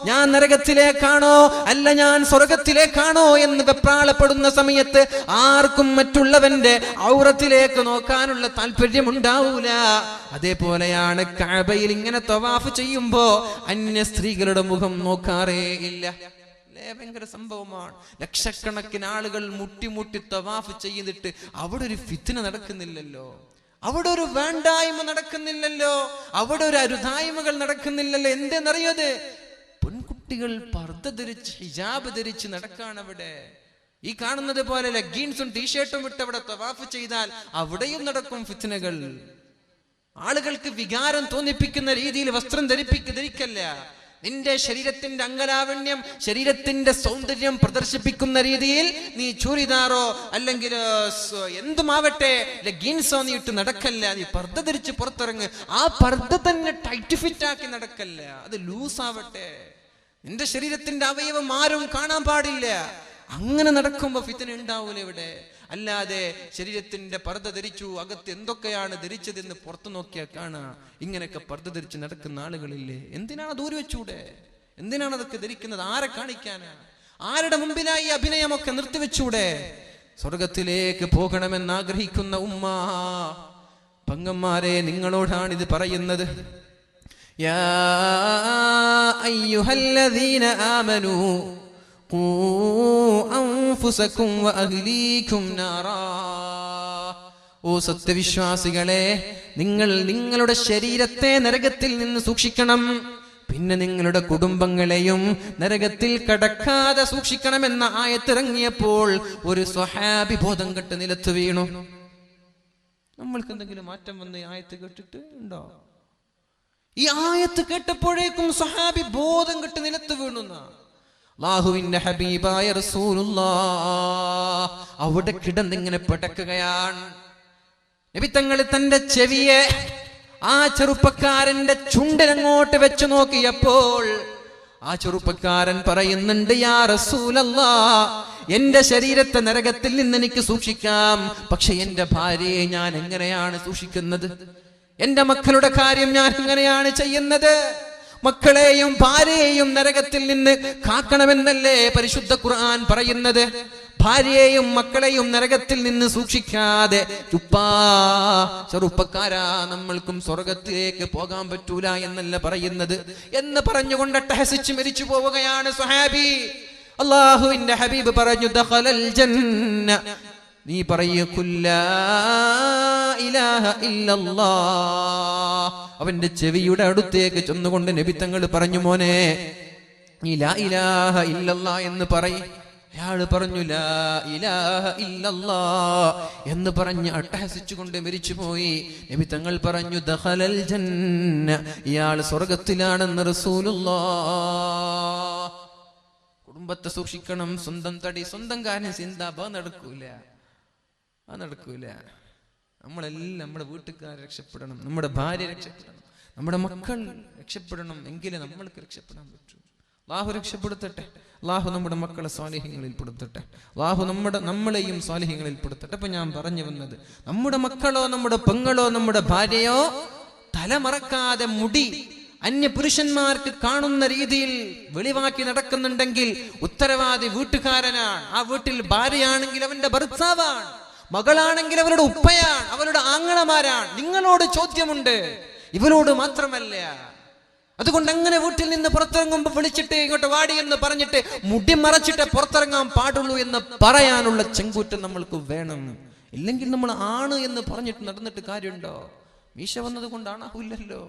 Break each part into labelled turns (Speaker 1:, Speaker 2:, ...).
Speaker 1: ഞാൻ നരകത്തിലേക്കാണോ അല്ല ഞാൻ സ്വർഗത്തിലേക്കാണോ എന്ന് വെപ്രാളപ്പെടുന്ന സമയത്ത് ആർക്കും മറ്റുള്ളവന്റെ ഔറത്തിലേക്ക് നോക്കാനുള്ള താല്പര്യമുണ്ടാവൂല. അതേപോലെയാണ് കഅബയിൽ ഇങ്ങനെ തവാഫ് ചെയ്യുമ്പോ അന്യ സ്ത്രീകളുടെ മുഖം നോക്കാറേ ഇല്ല. ഭയങ്കര സംഭവമാണ്. ലക്ഷക്കണക്കിന് ആളുകൾ മുട്ടി തവാഫ് ചെയ്തിട്ട് അവിടെ ഒരു ഫിത്ന നടക്കുന്നില്ലല്ലോ, അവിടെ ഒരു വേണ്ടായ്മ നടക്കുന്നില്ലല്ലോ, അവിടെ ഒരു അരുതായ്മകൾ നടക്കുന്നില്ലല്ലോ. എന്തെന്നറിയത്? പെൺകുട്ടികൾ പർദ്ദ ധരിച്ച് ഹിജാബ് ധരിച്ച് നടക്കാണ് അവിടെ. ഈ കാണുന്നത് പോലെ ലെഗിൻസും ടീഷർട്ടും ഇട്ട് അവിടെ തവാഫ് ചെയ്താൽ അവിടെയും നടക്കും ഫിത്നകൾ. ആളുകൾക്ക് വികാരം തോന്നിപ്പിക്കുന്ന രീതിയിൽ വസ്ത്രം ധരിക്കല്ല. നിന്റെ ശരീരത്തിന്റെ അംഗലാവണ്യം, ശരീരത്തിന്റെ സൗന്ദര്യം പ്രദർശിപ്പിക്കുന്ന രീതിയിൽ നീ ചൂരിദാറോ അല്ലെങ്കിൽ എന്തുമാവട്ടെ ലെഗിൻസോ നീ ഇട്ട് നടക്കല്ല. നീ പർദ്ദ ധരിച്ച് പുറത്തിറങ്ങ്. ആ പർദ്ദ തന്നെ ടൈറ്റ് ഫിറ്റ് ആക്കി നടക്കല്ല, അത് ലൂസ് ആവട്ടെ. നിന്റെ ശരീരത്തിന്റെ അവയവം ആരും കാണാൻ പാടില്ല. അങ്ങനെ നടക്കുമ്പോ ഫിത്ന ഉണ്ടാവൂല ഇവിടെ. അല്ലാതെ ശരീരത്തിന്റെ പർദ്ദ ധരിച്ചു, അകത്ത് എന്തൊക്കെയാണ് ധരിച്ചതെന്ന് പുറത്തു നോക്കിയാൽ കാണാ. ഇങ്ങനെയൊക്കെ പർദ്ദ ധരിച്ച് നടക്കുന്ന ആളുകളില്ലേ? എന്തിനാണ് ദൂരെ വെച്ചൂടെ? എന്തിനാണ് അതൊക്കെ ധരിക്കുന്നത്? ആരെ കാണിക്കാനാ? ആരുടെ മുമ്പിലായി അഭിനയമൊക്കെ നിർത്തിവെച്ചൂടെ? സ്വർഗത്തിലേക്ക് പോകണമെന്ന് ആഗ്രഹിക്കുന്ന ഉമ്മ പങ്ങന്മാരെ, നിങ്ങളോടാണ് ഇത് പറയുന്നത്. യാ അയ്യുഹല്ലദീന ആമനൂ ഓ സത്യവിശ്വാസികളെ, നിങ്ങൾ നിങ്ങളുടെ ശരീരത്തെ നരകത്തിൽ നിന്ന് സൂക്ഷിക്കണം, പിന്നെ നിങ്ങളുടെ കുടുംബങ്ങളെയും നരകത്തിൽ കടക്കാതെ സൂക്ഷിക്കണമെന്ന ആയത്തിറങ്ങിയപ്പോൾ ഒരു സ്വഹാബി ബോധം കെട്ട് നിലത്ത് വീണു. നമ്മൾക്ക് എന്തെങ്കിലും മാറ്റം വന്ന് ഈ ആയത്ത് കേട്ടിട്ട് ഉണ്ടോ? ഈ ആയത്ത് കേട്ടപ്പോഴേക്കും സ്വഹാബി ബോധം കെട്ട് നിലത്ത് വീണുന്ന അല്ലാഹുവിന്റെ ഹബീബായ റസൂലുള്ളാഹ് അവിടെ കിടന്നിങ്ങനെ പിടക്കുകയാണ്. നബി തങ്ങൾ തന്റെ ചെവിയെ ആ ചെറുപ്പക്കാരന്റെ ചുണ്ടിലങ്ങോട്ട് വെച്ചു നോക്കിയപ്പോൾ ആ ചെറുപ്പക്കാരൻ പറയുന്നുണ്ട്, യാ റസൂലല്ലാഹ്, എന്റെ ശരീരത്തെ നരകത്തിൽ നിന്ന് എനിക്ക് സൂക്ഷിക്കാം, പക്ഷെ എന്റെ ഭാര്യയെ ഞാൻ എങ്ങനെയാണ് സൂക്ഷിക്കുന്നത്? എന്റെ മക്കളുടെ കാര്യം ഞാൻ എങ്ങനെയാണ് ചെയ്യുന്നത്? മക്കളെയും ഭാര്യയെയും നരകത്തിൽ നിന്ന് കാക്കണമെന്നല്ലേ പരിശുദ്ധ ഖുർആൻ പറയുന്നത്? ഭാര്യയെയും മക്കളെയും നരകത്തിൽ നിന്ന് സൂക്ഷിക്കാതെ ചെറുപ്പക്കാരാ, നമ്മൾക്കും സ്വർഗത്തിലേക്ക് പോകാൻ പറ്റൂല എന്നല്ല പറയുന്നത് എന്ന് പറഞ്ഞുകൊണ്ട് അട്ടഹസിച്ച് മരിച്ചു പോവുകയാണ് സ്വഹാബി. അല്ലാഹുവിന്റെ ഹബീബ് പറഞ്ഞു, ദഖലൽ ജന്ന, നീ പറയൂ ലാ ഇലാഹ ഇല്ലല്ലാഹ്. അവന്റെ ചെവിയുടെ അടുത്തേക്ക് ചെന്നുകൊണ്ട് നബി തങ്ങൾ പറഞ്ഞു, മോനെ നീ ലാ ഇലാഹ ഇല്ലല്ലാഹ് എന്ന് പറയ്. അയാള് പറഞ്ഞു ലാ ഇലാഹ ഇല്ലല്ലാഹ് എന്ന് പറഞ്ഞ് അട്ടഹസിച്ചുകൊണ്ട് മരിച്ചുപോയി. നബി തങ്ങൾ പറഞ്ഞു, ദഖലൽ ജന്ന, ഇയാൾ സ്വർഗത്തിലാണെന്ന് റസൂലുള്ളാഹ്. കുടുംബത്തെ സൂക്ഷിക്കണം, സ്വന്തം തടി സ്വന്തം കാര്യം ചിന്താ നടക്കൂല. നമ്മളെല്ലാം നമ്മുടെ വീട്ടുകാർ രക്ഷപ്പെടണം, നമ്മുടെ ഭാര്യ രക്ഷപ്പെടണം, നമ്മുടെ മക്കൾ രക്ഷപ്പെടണം, എങ്കിലേ നമ്മൾക്ക് രക്ഷപ്പെടാൻ പറ്റൂ. അല്ലാഹു രക്ഷപ്പെടുത്തട്ടെ. അല്ലാഹു നമ്മുടെ മക്കളെ സ്വാലിഹ്യങ്ങളിൽ പെടുത്തട്ടെ. അല്ലാഹു നമ്മളെയും സ്വാലിഹ്യങ്ങളിൽ പെടുത്തട്ടെ. അപ്പൊ ഞാൻ പറഞ്ഞു വന്നത്, നമ്മുടെ മക്കളോ നമ്മുടെ പെങ്ങളോ നമ്മുടെ ഭാര്യയോ തലമറക്കാതെ മുടി അന്യ പുരുഷന്മാർക്ക് കാണുന്ന രീതിയിൽ വെളിവാക്കി നടക്കുന്നുണ്ടെങ്കിൽ ഉത്തരവാദി വീട്ടുകാരനാണ്. ആ വീട്ടിൽ ഭാര്യയാണെങ്കിൽ അവന്റെ ഭർത്താവാണ്, മകളാണെങ്കിൽ അവരുടെ ഉപ്പയാണ്, അവരുടെ ആങ്ങളമാരാണ്. നിങ്ങളോട് ചോദ്യമുണ്ട്, ഇവരോട് മാത്രമല്ല. അതുകൊണ്ട് അങ്ങനെ വീട്ടിൽ നിന്ന് പുറത്തിറങ്ങുമ്പോൾ വിളിച്ചിട്ട് ഇങ്ങോട്ട് വാടി എന്ന് പറഞ്ഞിട്ട് മുടി മറച്ചിട്ട് പുറത്തിറങ്ങാൻ പാടുള്ളൂ എന്ന് പറയാനുള്ള ചെങ്കൂറ്റം നമ്മൾക്ക് വേണം. ഇല്ലെങ്കിൽ നമ്മൾ ആണ് എന്ന് പറഞ്ഞിട്ട് നടന്നിട്ട് കാര്യമുണ്ടോ? മീശ വന്നത് കൊണ്ടാണാവില്ലല്ലോ.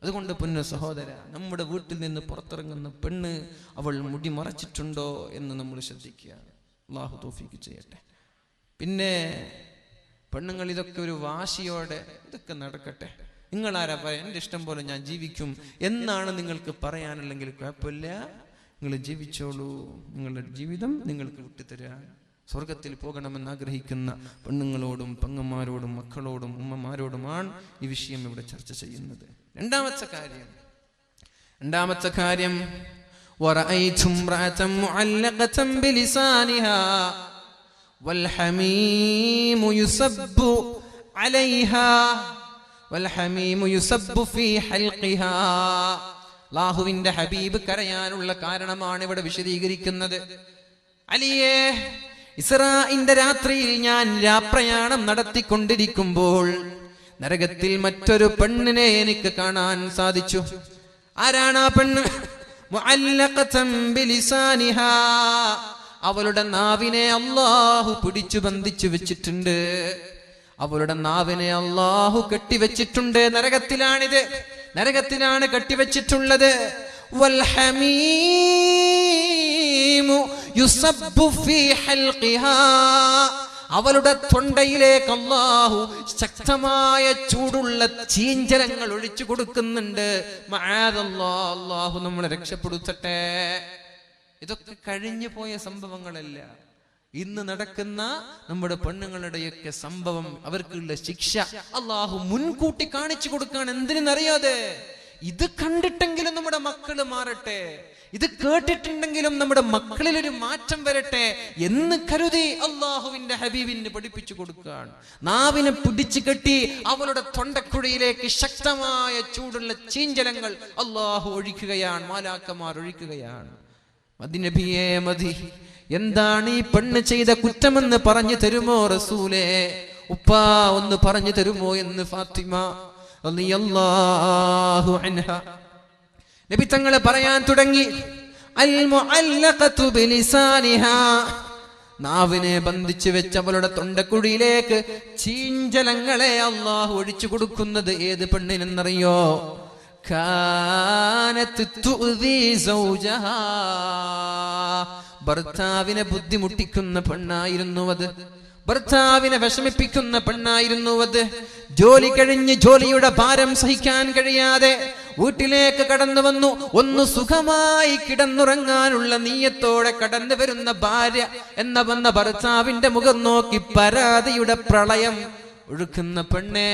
Speaker 1: അതുകൊണ്ട് പൊന്നു സഹോദര, നമ്മുടെ വീട്ടിൽ നിന്ന് പുറത്തിറങ്ങുന്ന പെണ്ണ് അവൾ മുടി മറച്ചിട്ടുണ്ടോ എന്ന് നമ്മൾ ശ്രദ്ധിക്കുക. അല്ലാഹു തൗഫീഖ് ചെയ്യട്ടെ. പിന്നെ പെണ്ണുങ്ങൾ ഇതൊക്കെ ഒരു വാശിയോടെ ഇതൊക്കെ നടക്കട്ടെ. നിങ്ങളാരാ പറയാം എൻ്റെ ഇഷ്ടം പോലെ ഞാൻ ജീവിക്കും എന്നാണ് നിങ്ങൾക്ക് പറയാനുള്ളെങ്കിൽ കുഴപ്പമില്ല, നിങ്ങൾ ജീവിച്ചോളൂ. നിങ്ങളുടെ ജീവിതം നിങ്ങൾക്ക് വിട്ടുതരാൻ സ്വർഗത്തിൽ പോകണമെന്ന് ആഗ്രഹിക്കുന്ന പെണ്ണുങ്ങളോടും പെങ്ങന്മാരോടും മക്കളോടും ഉമ്മമാരോടുമാണ് ഈ വിഷയം ഇവിടെ ചർച്ച ചെയ്യുന്നത്. രണ്ടാമത്തെ കാര്യം വറഅയ്തും റഅതൻ മുഅല്ലഖതൻ ബിലിസാനിഹാ വൽഹമീമു യുസബ്ബു അലൈഹാ വൽഹമീമു യുസബ്ബു ഫീ ഹൽഖിഹാ. അല്ലാഹുവിന്റെ ഹബീബ് കരയാനുള്ള കാരണമാണ് ഇവിടെ വിശദീകരിക്കുന്നത്. അലിയേ, ഇസ്രാഇന്റെ രാത്രിയിൽ ഞാൻ രാപ്രയാണം നടത്തിക്കൊണ്ടിരിക്കുമ്പോൾ നരകത്തിൽ മറ്റൊരു പെണ്ണിനെ എനിക്ക് കാണാൻ സാധിച്ചു. ആരാണ് ആ പെണ്ണ്? മുഅല്ലഖതൻ ബിലിസാനിഹാ, അവളുടെ നാവിനെ അല്ലാഹു പിടിച്ചു ബന്ധിച്ചു വെച്ചിട്ടുണ്ട്. അവളുടെ നാവിനെ അല്ലാഹു കെട്ടിവെച്ചിട്ടുണ്ട്. നരകത്തിലാണിത്, നരകത്തിലാണ് കെട്ടിവെച്ചിട്ടുള്ളത്. വൽ ഹമീമു യുസബ്ബു ഫീ ഹൽഖിഹാ, അവളുടെ തൊണ്ടയിലേക്ക് അല്ലാഹു ശക്തമായ ചൂടുള്ള ചീഞ്ചലങ്ങൾ ഒഴിച്ചു കൊടുക്കുന്നുണ്ട്. മഅദല്ലാഹ്, അല്ലാഹു നമ്മളെ രക്ഷപ്പെടുത്തട്ടെ. ഇതൊക്കെ കഴിഞ്ഞു പോയ സംഭവങ്ങളല്ല, ഇന്ന് നടക്കുന്ന നമ്മുടെ പെണ്ണുങ്ങളുടെയൊക്കെ സംഭവം. അവർക്കുള്ള ശിക്ഷ അല്ലാഹു മുൻകൂട്ടി കാണിച്ചു കൊടുക്കാൻ. എന്തിനെന്നറിയാതെ, ഇത് കണ്ടിട്ടെങ്കിലും നമ്മുടെ മക്കള് മാറട്ടെ, ഇത് കേട്ടിട്ടുണ്ടെങ്കിലും നമ്മുടെ മക്കളിൽ ഒരു മാറ്റം വരട്ടെ എന്ന് കരുതി അള്ളാഹുവിന്റെ ഹബീബിന് പഠിപ്പിച്ചു കൊടുക്കാൻ. നാവിനെ പിടിച്ചു കെട്ടി അവളുടെ തൊണ്ടക്കുഴിയിലേക്ക് ശക്തമായ ചൂടുള്ള ചീഞ്ചലങ്ങൾ അള്ളാഹു ഒഴിക്കുകയാണ്, മാലാക്കമാർ ഒഴിക്കുകയാണ്. മദിനബിയേ മതി, എന്താണ് ഈ പെണ്ണ് ചെയ്ത കുറ്റമെന്ന് പറഞ്ഞു തരുമോ റസൂലേ? ഉപ്പാ ഒന്ന് പറഞ്ഞു തരുമോ എന്ന് ഫാത്തിമ റളിയല്ലാഹു അൻഹാ നബി തങ്ങളെ പറയാൻ തുടങ്ങി. അൽ മുഅല്ലഖതു ബിലിസാനിഹാ, നാവിനെ ബന്ധിച്ചു വെച്ച് അവളുടെ തൊണ്ടക്കുഴിയിലേക്ക് ചീഞ്ചലങ്ങളെ അല്ലാഹു ഒഴിച്ചു കൊടുക്കുന്നത് ഏത് പെണ്ണിനെന്നറിയോ? കാനത്ത് തുഅ്ദി സൗജഹാ, ഭർത്താവിനെ ബുദ്ധിമുട്ടിക്കുന്ന പെണ്ണായിരുന്നു അത്, ഭർത്താവിനെ വിഷമിപ്പിക്കുന്ന പെണ്ണായിരുന്നു അത്. ജോലി കഴിഞ്ഞ് ജോലിയുടെ ഭാരം സഹിക്കാൻ കഴിയാതെ വീട്ടിലേക്ക് കടന്നു വന്നു. ഒന്ന് സുഖമായി കിടന്നുറങ്ങാനുള്ള നീയത്തോടെ കടന്നു വരുന്ന ഭാര്യ വന്ന ഭർത്താവിന്റെ മുഖം നോക്കി പരാതിയുടെ പ്രളയം ഒഴുക്കുന്ന പെണ്ണേ,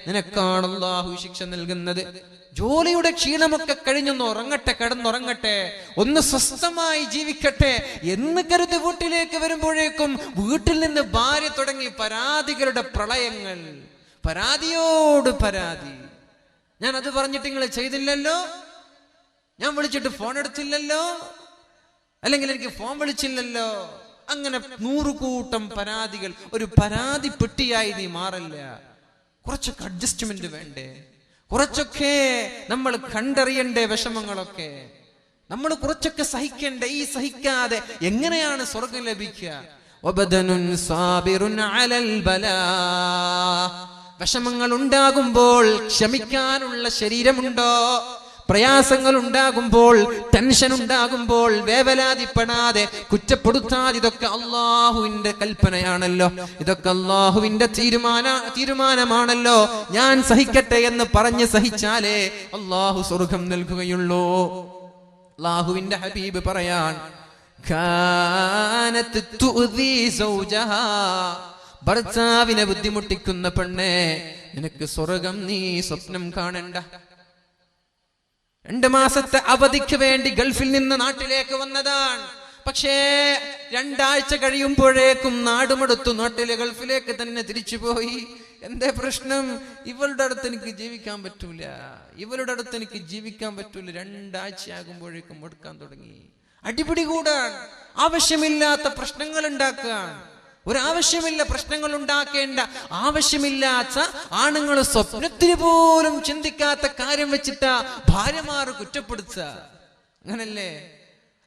Speaker 1: നിനക്കാണ് അല്ലാഹു ശിക്ഷ നൽകുന്നത്. ജോലിയുടെ ക്ഷീണമൊക്കെ കഴിഞ്ഞൊന്ന് ഉറങ്ങട്ടെ, കിടന്നുറങ്ങട്ടെ, ഒന്ന് സ്വസ്ഥമായി ജീവിക്കട്ടെ എന്ന് കരുതി വീട്ടിലേക്ക് വരുമ്പോഴേക്കും വീട്ടിൽ നിന്ന് ഭാര്യ തുടങ്ങി പരാതികളുടെ പ്രളയങ്ങൾ, പരാതിയോട് പരാതി. ഞാൻ അത് പറഞ്ഞിട്ട് നിങ്ങൾ ചെയ്തില്ലല്ലോ, ഞാൻ വിളിച്ചിട്ട് ഫോൺ എടുത്തില്ലല്ലോ, അല്ലെങ്കിൽ എനിക്ക് ഫോൺ വിളിച്ചില്ലല്ലോ, അങ്ങനെ 100 കൂട്ടം പരാതികൾ. ഒരു പരാതി പെട്ടിയായി നീ മാറല്ല. കുറച്ചൊക്കെ അഡ്ജസ്റ്റ്മെന്റ് വേണ്ടേ? കുറച്ചൊക്കെ നമ്മൾ കണ്ടറിയണ്ടേ? വിഷമങ്ങളൊക്കെ നമ്മൾ കുറച്ചൊക്കെ സഹിക്കണ്ടേ? ഈ സഹിക്കാതെ എങ്ങനെയാണ് സ്വർഗം ലഭിക്കുക? വിഷമങ്ങൾ ഉണ്ടാകുമ്പോൾ ക്ഷമിക്കാനുള്ള ശരീരമുണ്ടോ? പ്രയാസങ്ങൾ ഉണ്ടാകുമ്പോൾ, ടെൻഷൻ ഉണ്ടാകുമ്പോൾ വേവലാതിപ്പെടാതെ, കുറ്റപ്പെടുത്താതെ, ഇതൊക്കെ അള്ളാഹുവിന്റെ കൽപ്പനയാണല്ലോ, ഇതൊക്കെ അള്ളാഹുവിന്റെ തീരുമാനമാണല്ലോ, ഞാൻ സഹിക്കട്ടെ എന്ന് പറഞ്ഞ് സഹിച്ചാലേ അള്ളാഹു സ്വർഗം നൽകുകയുള്ളൂ. അള്ളാഹുവിന്റെ ഹബീബ് പറയാൻ, കാനത്ത് തുഅ്ദി സൗജഹാ, ഭർത്താവിനെ ബുദ്ധിമുട്ടിക്കുന്ന പെണ്ണേ, നിനക്ക് സ്വർഗം നീ സ്വപ്നം കാണണ്ട. 2 മാസത്തെ അവധിക്ക് വേണ്ടി ഗൾഫിൽ നിന്ന് നാട്ടിലേക്ക് വന്നതാണ്. പക്ഷേ 2 ആഴ്ച കഴിയുമ്പോഴേക്കും നാടുമടുത്തു, നാട്ടിലെ ഗൾഫിലേക്ക് തന്നെ തിരിച്ചുപോയി. എന്തേ പ്രശ്നം? ഇവളുടെ അടുത്ത് എനിക്ക് ജീവിക്കാൻ പറ്റൂല, ഇവളുടെ അടുത്ത് എനിക്ക് ജീവിക്കാൻ പറ്റൂല. 2 ആഴ്ചയാകുമ്പോഴേക്കും എടുക്കാൻ തുടങ്ങി. അടിപിടി കൂടാൻ, ആവശ്യമില്ലാത്ത പ്രശ്നങ്ങൾ ഉണ്ടാക്കാൻ. ഒരാവശ്യമില്ല പ്രശ്നങ്ങൾ ഉണ്ടാക്കേണ്ട, ആവശ്യമില്ലാത്ത ആണുങ്ങൾ സ്വപ്നത്തിന് പോലും ചിന്തിക്കാത്ത കാര്യം വെച്ചിട്ടാ ഭാര്യമാർ കുറ്റപ്പെടുത്തുക. അങ്ങനല്ലേ?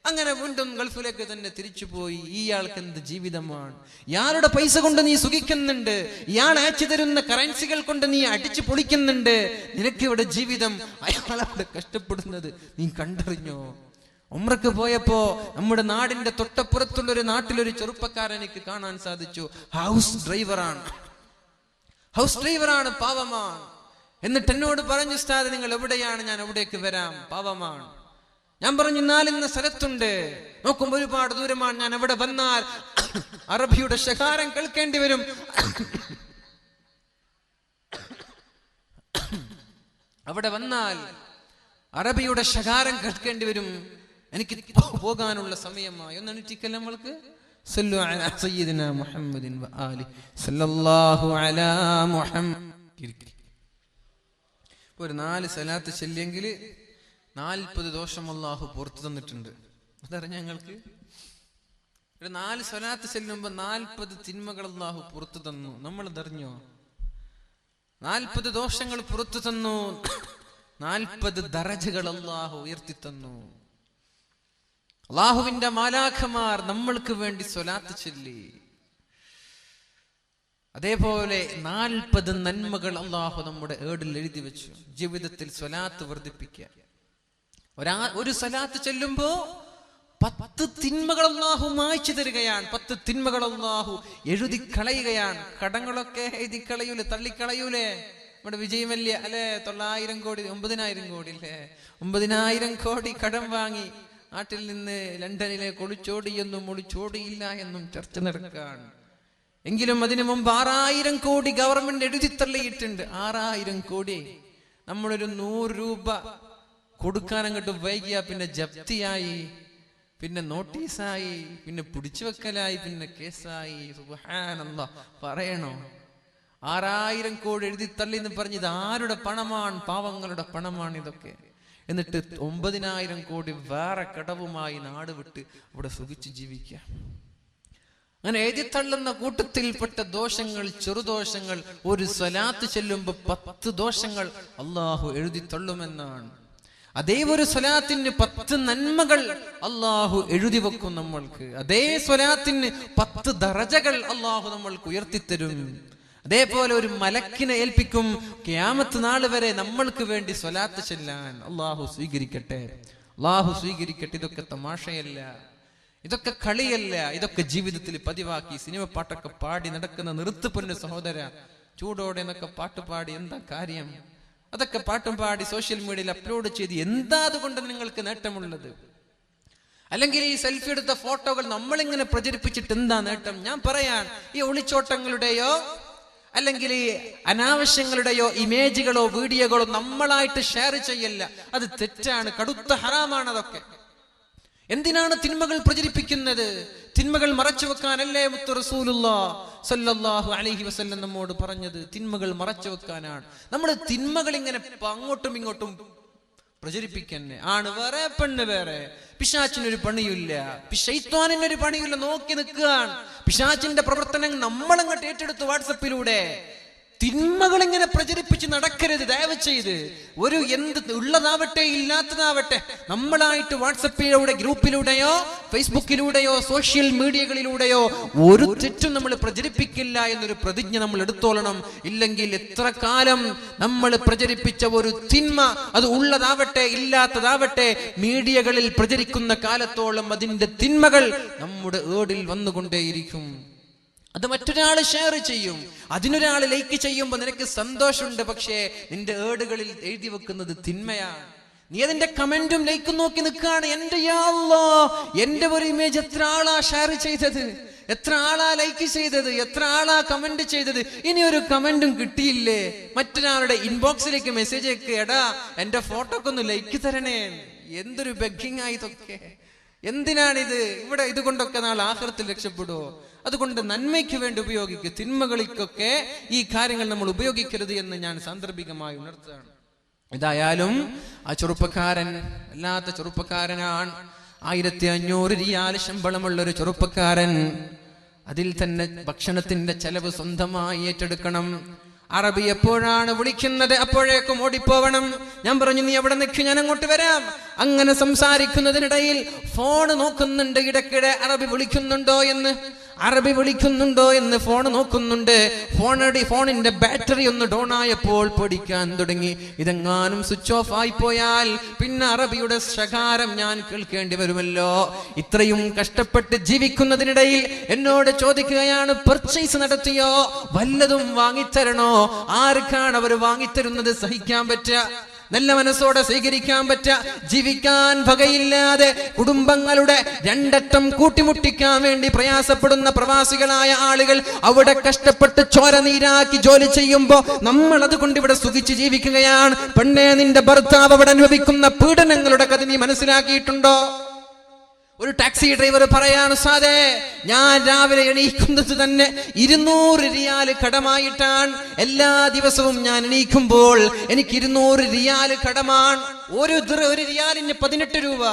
Speaker 1: അങ്ങനെ വീണ്ടും ഗൾഫിലേക്ക് തന്നെ തിരിച്ചുപോയി. ഇയാൾക്ക് എന്ത് ജീവിതമാണ്? ഇയാളുടെ പൈസ കൊണ്ട് നീ സുഖിക്കുന്നുണ്ട്, ഇയാൾ അയച്ചു തരുന്ന കറൻസികൾ കൊണ്ട് നീ അടിച്ചു പൊളിക്കുന്നുണ്ട്. നിനക്ക് ഇവിടെ ജീവിതം, അയാളവിടെ കഷ്ടപ്പെടുന്നത് നീ കണ്ടറിഞ്ഞോ? ഉംറക്ക് പോയപ്പോ നമ്മുടെ നാടിന്റെ തൊട്ടപ്പുറത്തുള്ള ഒരു നാട്ടിലൊരു ചെറുപ്പക്കാരൻ എനിക്ക് കാണാൻ സാധിച്ചു. ഹൗസ് ഡ്രൈവറാണ്, പാവമാണ്. എന്നിട്ട് എന്നോട് പറഞ്ഞു, ഉസ്താദ് നിങ്ങൾ എവിടെയാണ്? ഞാൻ എവിടേക്ക് വരാം, പാവമാണ്. ഞാൻ പറഞ്ഞു, 4 സ്ഥലത്തുണ്ട്. നോക്കുമ്പോൾ ഒരുപാട് ദൂരമാണ്. ഞാൻ എവിടെ വന്നാൽ അറബിയുടെ ശകാരം കേൾക്കേണ്ടി വരും. അവിടെ വന്നാൽ അറബിയുടെ ശകാരം കേൾക്കേണ്ടി വരും. എനിക്ക് പോകാനുള്ള സമയമായി. ഒന്ന് എണീറ്റിക്കല്ലേ നമ്മൾക്ക്? സല്ലു അലാ സയ്യിദിനാ മുഹമ്മദിൻ വ ആലി സല്ലല്ലാഹു അലാ മുഹമ്മദ്. ഒരു 4 സലാത്ത് ചൊല്ലിയെങ്കിൽ 40 ദോഷം അല്ലാഹു പുറത്തു തന്നിട്ടുണ്ട്. അതറിഞ്ഞ ഞങ്ങൾക്ക്? ഒരു 4 സ്വലാത്ത് ചെല്ലുമ്പോ 40 തിന്മകൾ അല്ലാഹു പുറത്തു തന്നു. നമ്മൾ അതറിഞ്ഞോ? 40 ദോഷങ്ങൾ പുറത്തു തന്നു, 40 ദറജകൾ അല്ലാഹു ഉയർത്തി തന്നു. അല്ലാഹുവിന്റെ മാലാഖമാർ നമ്മൾക്ക് വേണ്ടി സ്വലാത്ത് ചൊല്ലി. അതേപോലെ 40 നന്മകൾ അല്ലാഹു നമ്മുടെ ഏടിൽ എഴുതി വെച്ചു. ജീവിതത്തിൽ സ്വലാത്ത് വർദ്ധിപ്പിക്കുക. ഒരു സ്വലാത്ത് ചൊല്ലുമ്പോ 10 തിന്മകൾ അല്ലാഹു മായ്ച്ചു തരികയാണ്. 10 തിന്മകൾ അല്ലാഹു എഴുതി കളയുകയാണ്. കടങ്ങളൊക്കെ എഴുതി കളയൂലേ, തള്ളിക്കളയൂലേ? നമ്മുടെ വിജയമല്യ അല്ലെ, 9,000 കോടി 9,000 കോടി അല്ലേ, 9,000 കോടി കടം വാങ്ങി നാട്ടിൽ നിന്ന് ലണ്ടനിലേക്ക് ഒളിച്ചോടിയെന്നും ഒളിച്ചോടിയില്ല എന്നും ചർച്ച നടക്കുകയാണ്. എങ്കിലും അതിനു മുമ്പ് 6,000 കോടി ഗവൺമെന്റ് എഴുതിത്തള്ളിയിട്ടുണ്ട്. 6,000 കോടി. നമ്മളൊരു 100 രൂപ കൊടുക്കാൻ അങ്ങോട്ട് വൈകിയ പിന്നെ ജപ്തിയായി, പിന്നെ നോട്ടീസായി, പിന്നെ പിടിച്ചു വെക്കലായി, പിന്നെ കേസായി. സുബ്ഹാനല്ലാഹ്, പറയണോ? 6,000 കോടി എഴുതി തള്ളി എന്ന് പറഞ്ഞ് ഇത് ആരുടെ പണമാണ്? പാവങ്ങളുടെ പണമാണ് ഇതൊക്കെ. എന്നിട്ട് 9,000 കോടി വേറെ കടവുമായി നാട് വിട്ട് അവിടെ സുഖിച്ച് ജീവിക്കുക. അങ്ങനെ എഴുതിത്തള്ളുന്ന കൂട്ടത്തിൽപ്പെട്ട ദോഷങ്ങൾ, ചെറുദോഷങ്ങൾ, ഒരു സ്വലാത്ത് ചെല്ലുമ്പോ 10 ദോഷങ്ങൾ അല്ലാഹു എഴുതിത്തള്ളുമെന്നാണ്. അതേ ഒരു സ്വലാത്തിന് 10 നന്മകൾ അല്ലാഹു എഴുതി വെക്കും നമ്മൾക്ക്. അതേ സ്വലാത്തിന് 10 ദറജകൾ അല്ലാഹു നമ്മൾക്ക് ഉയർത്തിത്തരും. അതേപോലെ ഒരു മലക്കിനെ ഏൽപ്പിക്കും ഖിയാമത്ത് നാൾ വരെ നമ്മൾക്ക് വേണ്ടി സ്വലാത്ത് ചൊല്ലാൻ. അല്ലാഹു സ്വീകരിക്കട്ടെ, അല്ലാഹു സ്വീകരിക്കട്ടെ. ഇതൊക്കെ തമാശയല്ല, ഇതൊക്കെ കളിയല്ല, ഇതൊക്കെ ജീവിതത്തിൽ പതിവാക്കി സിനിമ പാട്ടൊക്കെ പാടി നടക്കുന്ന നിർത്ത് പൊന്നു സഹോദര. ചൂടോടെ എന്നൊക്കെ പാട്ട് പാടി എന്താ കാര്യം? അതൊക്കെ പാട്ടും പാടി സോഷ്യൽ മീഡിയയിൽ അപ്ലോഡ് ചെയ്ത് എന്താ അതുകൊണ്ട് നിങ്ങൾക്ക് നേട്ടമുള്ളത്? അല്ലെങ്കിൽ ഈ സെൽഫി എടുത്ത ഫോട്ടോകൾ നമ്മളിങ്ങനെ പ്രചരിപ്പിച്ചിട്ട് എന്താ നേട്ടം? ഞാൻ പറയാൻ, ഈ ഒളിച്ചോട്ടങ്ങളുടെയോ അല്ലെങ്കിൽ ഈ അനാവശ്യങ്ങളുടെയോ ഇമേജുകളോ വീഡിയോകളോ നമ്മളായിട്ട് ഷെയർ ചെയ്യല്ല. അത് തെറ്റാണ്, കടുത്ത ഹറാമാണ് അതൊക്കെ. എന്തിനാണ് തിന്മകൾ പ്രചരിപ്പിക്കുന്നത്? തിന്മകൾ മറച്ചു വെക്കാനല്ലേ മുത്ത് റസൂലുള്ളാഹി സ്വല്ലല്ലാഹു അലൈഹി വസല്ലം നമ്മോട് പറഞ്ഞത്? തിന്മകൾ മറച്ചു വെക്കാനാണ്. നമ്മൾ തിന്മകൾ ഇങ്ങനെ അങ്ങോട്ടും ഇങ്ങോട്ടും പ്രചരിപ്പിക്കന്നെ. ആണ് വേറെ, പെണ്ണ് വേറെ. പിശാചിനൊരു പണിയില്ല, ശൈത്വാനിനൊരു പണിയില്ല, നോക്കി നിൽക്കുകയാണ്. പിശാചിന്റെ പ്രവർത്തനം നമ്മളങ്ങോട്ട് ഏറ്റെടുത്തു വാട്സപ്പിലൂടെ. തിന്മകൾ ഇങ്ങനെ പ്രചരിപ്പിച്ച് നടക്കരുത് ദയവ് ചെയ്ത്. ഒരു എന്ത് ഉള്ളതാവട്ടെ ഇല്ലാത്തതാവട്ടെ നമ്മളായിട്ട് വാട്സപ്പിലൂടെ, ഗ്രൂപ്പിലൂടെയോ ഫേസ്ബുക്കിലൂടെയോ സോഷ്യൽ മീഡിയകളിലൂടെയോ ഒരു തെറ്റും നമ്മൾ പ്രചരിപ്പിക്കില്ല എന്നൊരു പ്രതിജ്ഞ നമ്മൾ എടുത്തോളണം. ഇല്ലെങ്കിൽ എത്ര കാലം നമ്മൾ പ്രചരിപ്പിച്ച ഒരു തിന്മ, അത് ഉള്ളതാവട്ടെ ഇല്ലാത്തതാവട്ടെ, മീഡിയകളിൽ പ്രചരിക്കുന്ന കാലത്തോളം അതിന്റെ തിന്മകൾ നമ്മുടെ ഏടിൽ വന്നുകൊണ്ടേയിരിക്കും. അത് മറ്റൊരാൾ ഷെയർ ചെയ്യും, അതിനൊരാൾ ലൈക്ക് ചെയ്യുമ്പോൾ നിനക്ക് സന്തോഷമുണ്ട്. പക്ഷേ നിന്റെ ഏടുകളിൽ എഴുതി വെക്കുന്നത് തിന്മയാണ്. നീ അതിന്റെ കമന്റും ലൈക്കും നോക്കി നിൽക്കുകയാണ്. എന്റെ യാ അല്ലാഹ്, എന്റെ ഒരു ഇമേജ് എത്ര ആളാ ഷെയർ ചെയ്തത്, എത്ര ആളാ ലൈക്ക് ചെയ്തത്, എത്ര ആളാ കമന്റ് ചെയ്തത്. ഇനി ഒരു കമന്റും കിട്ടിയില്ലേ? മറ്റൊരാളുടെ ഇൻബോക്സിലേക്ക് മെസ്സേജ് ഒക്കെ, എടാ എന്റെ ഫോട്ടോക്ക് ഒന്ന് ലൈക്ക് തരണേ. എന്തൊരു ബെഗ്ഗിങ് ആയി ഇതൊക്കെ. എന്തിനാണിത്? ഇവിടെ ഇതുകൊണ്ടൊക്കെ നാളെ ആഖിറത്തിൽ രക്ഷപ്പെടുവോ? അതുകൊണ്ട് നന്മയ്ക്ക് വേണ്ടി ഉപയോഗിക്കുക. തിന്മകളിക്കൊക്കെ ഈ കാര്യങ്ങൾ നമ്മൾ ഉപയോഗിക്കരുത് എന്ന് ഞാൻ സാന്ദർഭികമായി ഉണർത്തുകയാണ്. ഏതായാലും ആ ചെറുപ്പക്കാരൻ അല്ലാത്ത ചെറുപ്പക്കാരനാണ്. 1,500 റിയാൽ ശമ്പളമുള്ള ഒരു ചെറുപ്പക്കാരൻ. അതിൽ തന്നെ ഭക്ഷണത്തിന്റെ ചെലവ് സ്വന്തമായി ഏറ്റെടുക്കണം. അറബി എപ്പോഴാണ് വിളിക്കുന്നത് അപ്പോഴേക്കും ഓടിപ്പോവണം. ഞാൻ പറഞ്ഞു, നീ എവിടെ നിൽക്കും, ഞാൻ അങ്ങോട്ട് വരാം. അങ്ങനെ സംസാരിക്കുന്നതിനിടയിൽ ഫോൺ നോക്കുന്നുണ്ട്. ഇടയ്ക്കിടെ അറബി വിളിക്കുന്നുണ്ടോ എന്ന് ഫോൺ നോക്കുന്നുണ്ട്. ഫോണിന്റെ ബാറ്ററി ഒന്ന് ഡൗൺ ആയപ്പോൾ പഠിക്കാൻ തുടങ്ങി. ഇതെങ്ങാനും സ്വിച്ച് ഓഫ് ആയി പോയാൽ പിന്നെ അറബിയുടെ ശകാരം ഞാൻ കേൾക്കേണ്ടി വരുമല്ലോ. ഇത്രയും കഷ്ടപ്പെട്ട് ജീവിക്കുന്നതിനിടയിൽ എന്നോട് ചോദിക്കുകയാണ്, പർച്ചേസ് നടത്തിയോ, വല്ലതും വാങ്ങിത്തരണോ? ആർക്കാണ് അവർ വാങ്ങിത്തരുന്നത് സഹിക്കാൻ പറ്റുക? നല്ല മനസ്സോടെ സ്വീകരിക്കാൻ പറ്റുക? ജീവിക്കാൻ വകയില്ലാതെ കുടുംബങ്ങളുടെ രണ്ടറ്റം കൂട്ടിമുട്ടിക്കാൻ വേണ്ടി പ്രയാസപ്പെടുന്ന പ്രവാസികളായ ആളുകൾ അവിടെ കഷ്ടപ്പെട്ട് ചോര നീരാക്കി ജോലി ചെയ്യുമ്പോ നമ്മൾ അതുകൊണ്ട് ഇവിടെ സുഖിച്ച് ജീവിക്കുകയാണ്. പെണ്ണേ, നിന്റെ ഭർത്താവ് അവിടെ അനുഭവിക്കുന്ന പീഡനങ്ങളുടെ കഥ നീ മനസ്സിലാക്കിയിട്ടുണ്ടോ? ഒരു ടാക്സി ഡ്രൈവർ പറയാണ്, സാധേ ഞാൻ രാവിലെ എണീക്കുന്നത് തന്നെ 200 റിയാൽ കടമായിട്ടാണ്. എല്ലാ ദിവസവും ഞാൻ എണീക്കുമ്പോൾ എനിക്ക് 200 റിയാൽ കടമാണ്. ഒരു റിയാലിന് 18 രൂപ,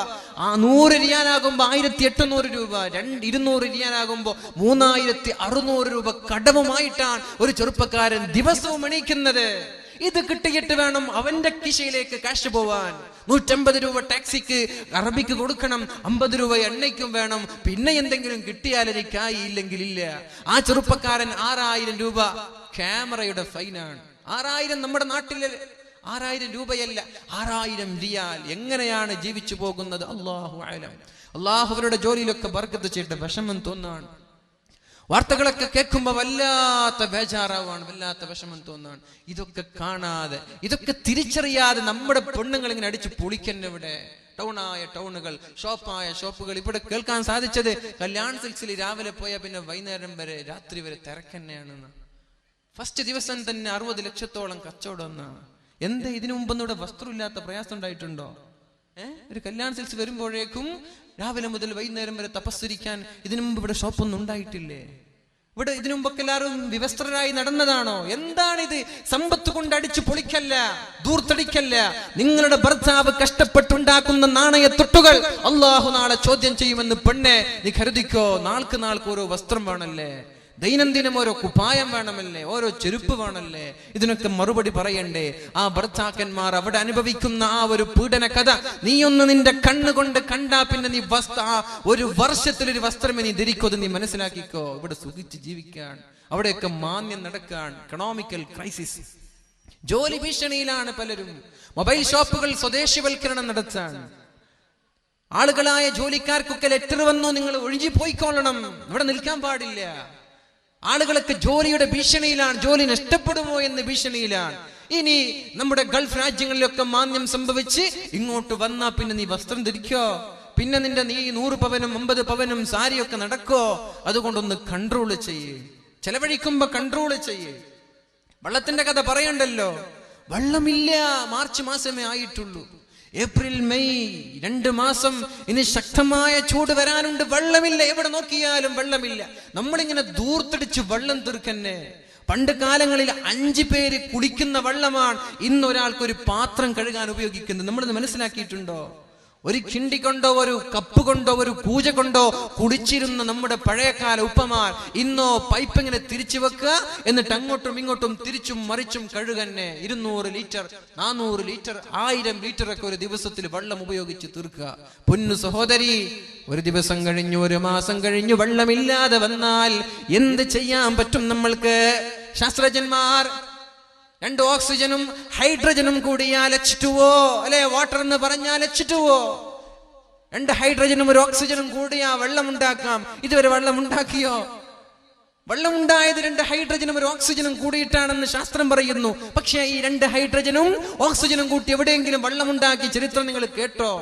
Speaker 1: 100 റിയാലാകുമ്പോ 1800 രൂപ, 200 റിയാലാകുമ്പോ 3600 രൂപ കടവുമായിട്ടാണ് ഒരു ചെറുപ്പക്കാരൻ ദിവസവും എണീക്കുന്നത്. ഇത് കിട്ടിയിട്ട് വേണം അവന്റെ കിശയിലേക്ക് കാശ് പോവാൻ. 150 രൂപ ടാക്സിക്ക് അറബിക്ക് കൊടുക്കണം, 50 രൂപ എണ്ണയ്ക്കും വേണം. പിന്നെ എന്തെങ്കിലും കിട്ടിയാൽ എനിക്കായി, ഇല്ലെങ്കിൽ ഇല്ല. ആ ചെറുപ്പക്കാരൻ 6000 രൂപ ക്യാമറയുടെ ഫൈനാണ്. 6000 നമ്മുടെ നാട്ടിലെ 6000 രൂപയല്ല, 6000 റിയാൽ. എങ്ങനെയാണ് ജീവിച്ചു പോകുന്നത്? അല്ലാഹു അലം. അല്ലാഹുവിന്റെ ജോലിയിലൊക്കെ ബർക്കത്ത് ചെയ്തിട്ട് വിഷമം തോന്നാണ്. വാർത്തകളൊക്കെ കേൾക്കുമ്പോ വല്ലാത്ത ബേജാറാവാണ്, വല്ലാത്ത വിഷമം തോന്നാണ്. ഇതൊക്കെ കാണാതെ, ഇതൊക്കെ തിരിച്ചറിയാതെ നമ്മുടെ പെണ്ണുങ്ങൾ ഇങ്ങനെ അടിച്ചു പൊളിക്കന്നെ. ടൗണായ ടൗണുകൾ, ഷോപ്പായ ഷോപ്പുകൾ. ഇവിടെ കേൾക്കാൻ സാധിച്ചത് കല്യാൺ സിൽക്സിൽ രാവിലെ പോയാൽ പിന്നെ വൈകുന്നേരം വരെ, രാത്രി വരെ തിരക്കന്നെയാണെന്ന്. ഫസ്റ്റ് ദിവസം തന്നെ 60 ലക്ഷത്തോളം കച്ചവടം എന്നാണ്. എന്താ ഇതിനു മുമ്പൊന്നും ഇവിടെ വസ്ത്രമില്ലാത്ത പ്രയാസം ഉണ്ടായിട്ടുണ്ടോ? ഒരു കല്യാൺ സിൽക്സ് വരുമ്പോഴേക്കും രാവിലെ മുതൽ വൈകുന്നേരം വരെ തപസ്സരിക്കാൻ ഇതിനു മുമ്പ് ഇവിടെ ഷോപ്പൊന്നും ഉണ്ടായിട്ടില്ലേ? ഇവിടെ ഇതിനു മുമ്പൊക്കെ എല്ലാവരും വിവസ്ത്രരായി നടന്നതാണോ? എന്താണിത്? സമ്പത്ത് കൊണ്ട് അടിച്ചു പൊളിക്കല്ല, ദൂർത്തടിക്കല്ല. നിങ്ങളുടെ ഭർത്താവ് കഷ്ടപ്പെട്ടുണ്ടാക്കുന്ന നാണയത്തൊട്ടുകൾ അള്ളാഹു നാളെ ചോദ്യം ചെയ്യുമെന്ന് പെണ്ണെ നീ കരുതിക്കോ. നാൾക്ക് ഓരോ വസ്ത്രം വേണല്ലേ, ദൈനംദിനം ഓരോ കുപ്പായം വേണമല്ലേ, ഓരോ ചെരുപ്പ് വേണമല്ലേ? ഇതിനൊക്കെ മറുപടി പറയണ്ടേ? ആ ഭർത്താക്കന്മാർ അവിടെ അനുഭവിക്കുന്ന ആ ഒരു പീഡന കഥ നീയൊന്ന് നിന്റെ കണ്ണുകൊണ്ട് കണ്ടാ പിന്നെ നീ ഒരു വർഷത്തിലൊരു വസ്ത്രമേ നീ ധരിക്കോ, നീ മനസ്സിലാക്കിക്കോ. ഇവിടെ സുഖിച്ച് ജീവിക്കാൻ, അവിടെയൊക്കെ മാന്യം നടക്കാൻ. എക്കണോമിക്കൽ ക്രൈസിസ്, ജോലി ഭീഷണിയിലാണ് പലരും. മൊബൈൽ ഷോപ്പുകൾ സ്വദേശിവൽക്കരണം നടത്താൻ. ആളുകളായ ജോലിക്കാർക്കൊക്കെ ലെറ്റർ വന്നു, നിങ്ങൾ ഒഴിഞ്ഞു പോയിക്കൊള്ളണം, ഇവിടെ നിൽക്കാൻ പാടില്ല. ആളുകളൊക്കെ ജോലിയുടെ ഭീഷണിയിലാണ്, ജോലി നഷ്ടപ്പെടുമോ എന്ന് ഭീഷണിയിലാണ്. ഇനി നമ്മുടെ ഗൾഫ് രാജ്യങ്ങളിലൊക്കെ മാന്യം സംഭവിച്ച് ഇങ്ങോട്ട് വന്നാ പിന്നെ നീ വസ്ത്രം ധരിക്കോ? പിന്നെ നീ 100 പവനും 50 പവനും സാരിയൊക്കെ നടക്കോ? അതുകൊണ്ടൊന്ന് കൺട്രോൾ ചെയ്യേ, ചെലവഴിക്കുമ്പോ കൺട്രോൾ ചെയ്യേ. വെള്ളത്തിന്റെ കഥ പറയണ്ടല്ലോ, വെള്ളമില്ല. മാർച്ച് മാസമേ ആയിട്ടുള്ളൂ. ഏപ്രിൽ മെയ് 2 മാസം ഇനി ശക്തമായ ചൂട് വരാനുണ്ട്. വെള്ളമില്ല, എവിടെ നോക്കിയാലും വെള്ളമില്ല. നമ്മളിങ്ങനെ ദൂർത്തടിച്ച് വെള്ളം തീർക്കന്നെ. പണ്ട് കാലങ്ങളിൽ 5 പേര് കുടിക്കുന്ന വെള്ളമാണ് ഇന്നൊരാൾക്കൊരു പാത്രം കഴുകാൻ ഉപയോഗിക്കുന്നത്. നമ്മളിത് മനസ്സിലാക്കിയിട്ടുണ്ടോ? ഒരു കിണ്ടി കൊണ്ടോ ഒരു കപ്പ് കൊണ്ടോ ഒരു കൂജ കൊണ്ടോ കുടിച്ചിരുന്ന നമ്മുടെ പഴയകാല ഉപ്പമാർ ഇന്നോ പൈപ്പ് ഇങ്ങനെ തിരിച്ചു വെക്കുക, എന്നിട്ട് അങ്ങോട്ടും ഇങ്ങോട്ടും തിരിച്ചും മറിച്ചും കഴുകന്നെ. 200 ലിറ്റർ 400 ലിറ്റർ 1000 ലിറ്റർ ഒക്കെ ഒരു ദിവസത്തിൽ വെള്ളം ഉപയോഗിച്ച് തീർക്കുക. പൊന്നു സഹോദരി, ഒരു ദിവസം കഴിഞ്ഞു, ഒരു മാസം കഴിഞ്ഞു, വെള്ളമില്ലാതെ വന്നാൽ എന്ത് ചെയ്യാൻ പറ്റും നമ്മൾക്ക്? ശാസ്ത്രജ്ഞന്മാർ 2 ഓക്സിജനും ഹൈഡ്രജനും കൂടിയാൽ H2O അല്ലെ, വാട്ടർ എന്ന് പറഞ്ഞാൽ H2O. 2 ഹൈഡ്രജനും 1 ഓക്സിജനും കൂടിയാ വെള്ളം ഉണ്ടാക്കാം. ഇതുവരെ വെള്ളം ഉണ്ടാക്കിയോ? വെള്ളം ഉണ്ടായത് 2 ഹൈഡ്രജനും 1 ഓക്സിജനും കൂടിയിട്ടാണെന്ന് ശാസ്ത്രം പറയുന്നു. പക്ഷേ ഈ 2 ഹൈഡ്രജനും ഓക്സിജനും കൂട്ടി എവിടെയെങ്കിലും വെള്ളം ഉണ്ടാക്കി ചരിത്രം നിങ്ങൾ കേട്ടോ?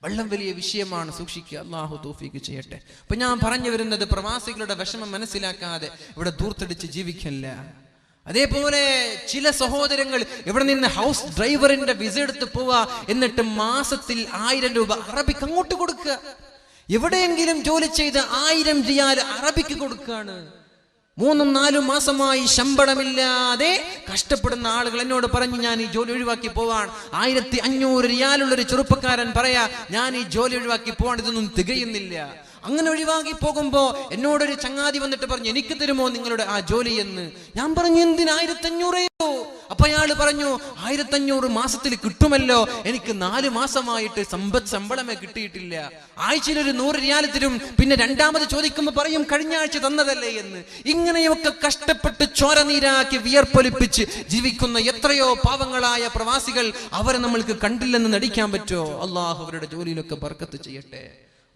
Speaker 1: വെള്ളം വലിയ വിഷയമാണ്, സൂക്ഷിക്കുക. അല്ലാഹു തൗഫീഖ് ചെയ്യട്ടെ. അപ്പൊ ഞാൻ പറഞ്ഞു വരുന്നത്, പ്രവാസികളുടെ വിഷമം മനസ്സിലാക്കാതെ ഇവിടെ ദൂർത്തടിച്ച് ജീവിക്കല്ല. അതേപോലെ ചില സഹോദരങ്ങൾ ഇവിടെ നിന്ന് ഹൗസ് ഡ്രൈവറിന്റെ വിസ എടുത്ത് പോവാ, എന്നിട്ട് മാസത്തിൽ 1000 രൂപ അറബിക്ക് അങ്ങോട്ട് കൊടുക്കുക. എവിടെയെങ്കിലും ജോലി ചെയ്ത് 1000 റിയാൽ അറബിക്ക് കൊടുക്കുകയാണ്. 3-4 മാസമായി ശമ്പളമില്ലാതെ കഷ്ടപ്പെടുന്ന ആളുകൾ എന്നോട് പറഞ്ഞു, ഞാൻ ഈ ജോലി ഒഴിവാക്കി പോവാൻ. 1500 റിയാലുള്ളൊരു ചെറുപ്പക്കാരൻ പറയാ, ഞാൻ ഈ ജോലി ഒഴിവാക്കി പോവാൻ, ഇതൊന്നും തികയുന്നില്ല. അങ്ങനെ ഒഴിവാക്കി പോകുമ്പോ എന്നോടൊരു ചങ്ങാതി വന്നിട്ട് പറഞ്ഞു, എനിക്ക് തരുമോ നിങ്ങളുടെ ആ ജോലി എന്ന്. ഞാൻ പറഞ്ഞു, എന്തിന് 1500? അപ്പൊ അയാൾ പറഞ്ഞു, 1500 മാസത്തിൽ കിട്ടുമല്ലോ, എനിക്ക് 4 മാസമായിട്ട് ശമ്പളമേ കിട്ടിയിട്ടില്ല. ആഴ്ചയിൽ ഒരു 100 റിയാൽ തരും, പിന്നെ രണ്ടാമത് ചോദിക്കുമ്പോ പറയും കഴിഞ്ഞ ആഴ്ച തന്നതല്ലേ എന്ന്. ഇങ്ങനെയൊക്കെ കഷ്ടപ്പെട്ട് ചോര നീരാക്കി വിയർപ്പൊലിപ്പിച്ച് ജീവിക്കുന്ന എത്രയോ പാവങ്ങളായ പ്രവാസികൾ, അവരെ നമ്മൾക്ക് കണ്ടില്ലെന്ന് നടിക്കാൻ പറ്റോ? അള്ളാഹു അവരുടെ ജോലിയിലൊക്കെ ബർക്കത്ത് ചെയ്യട്ടെ.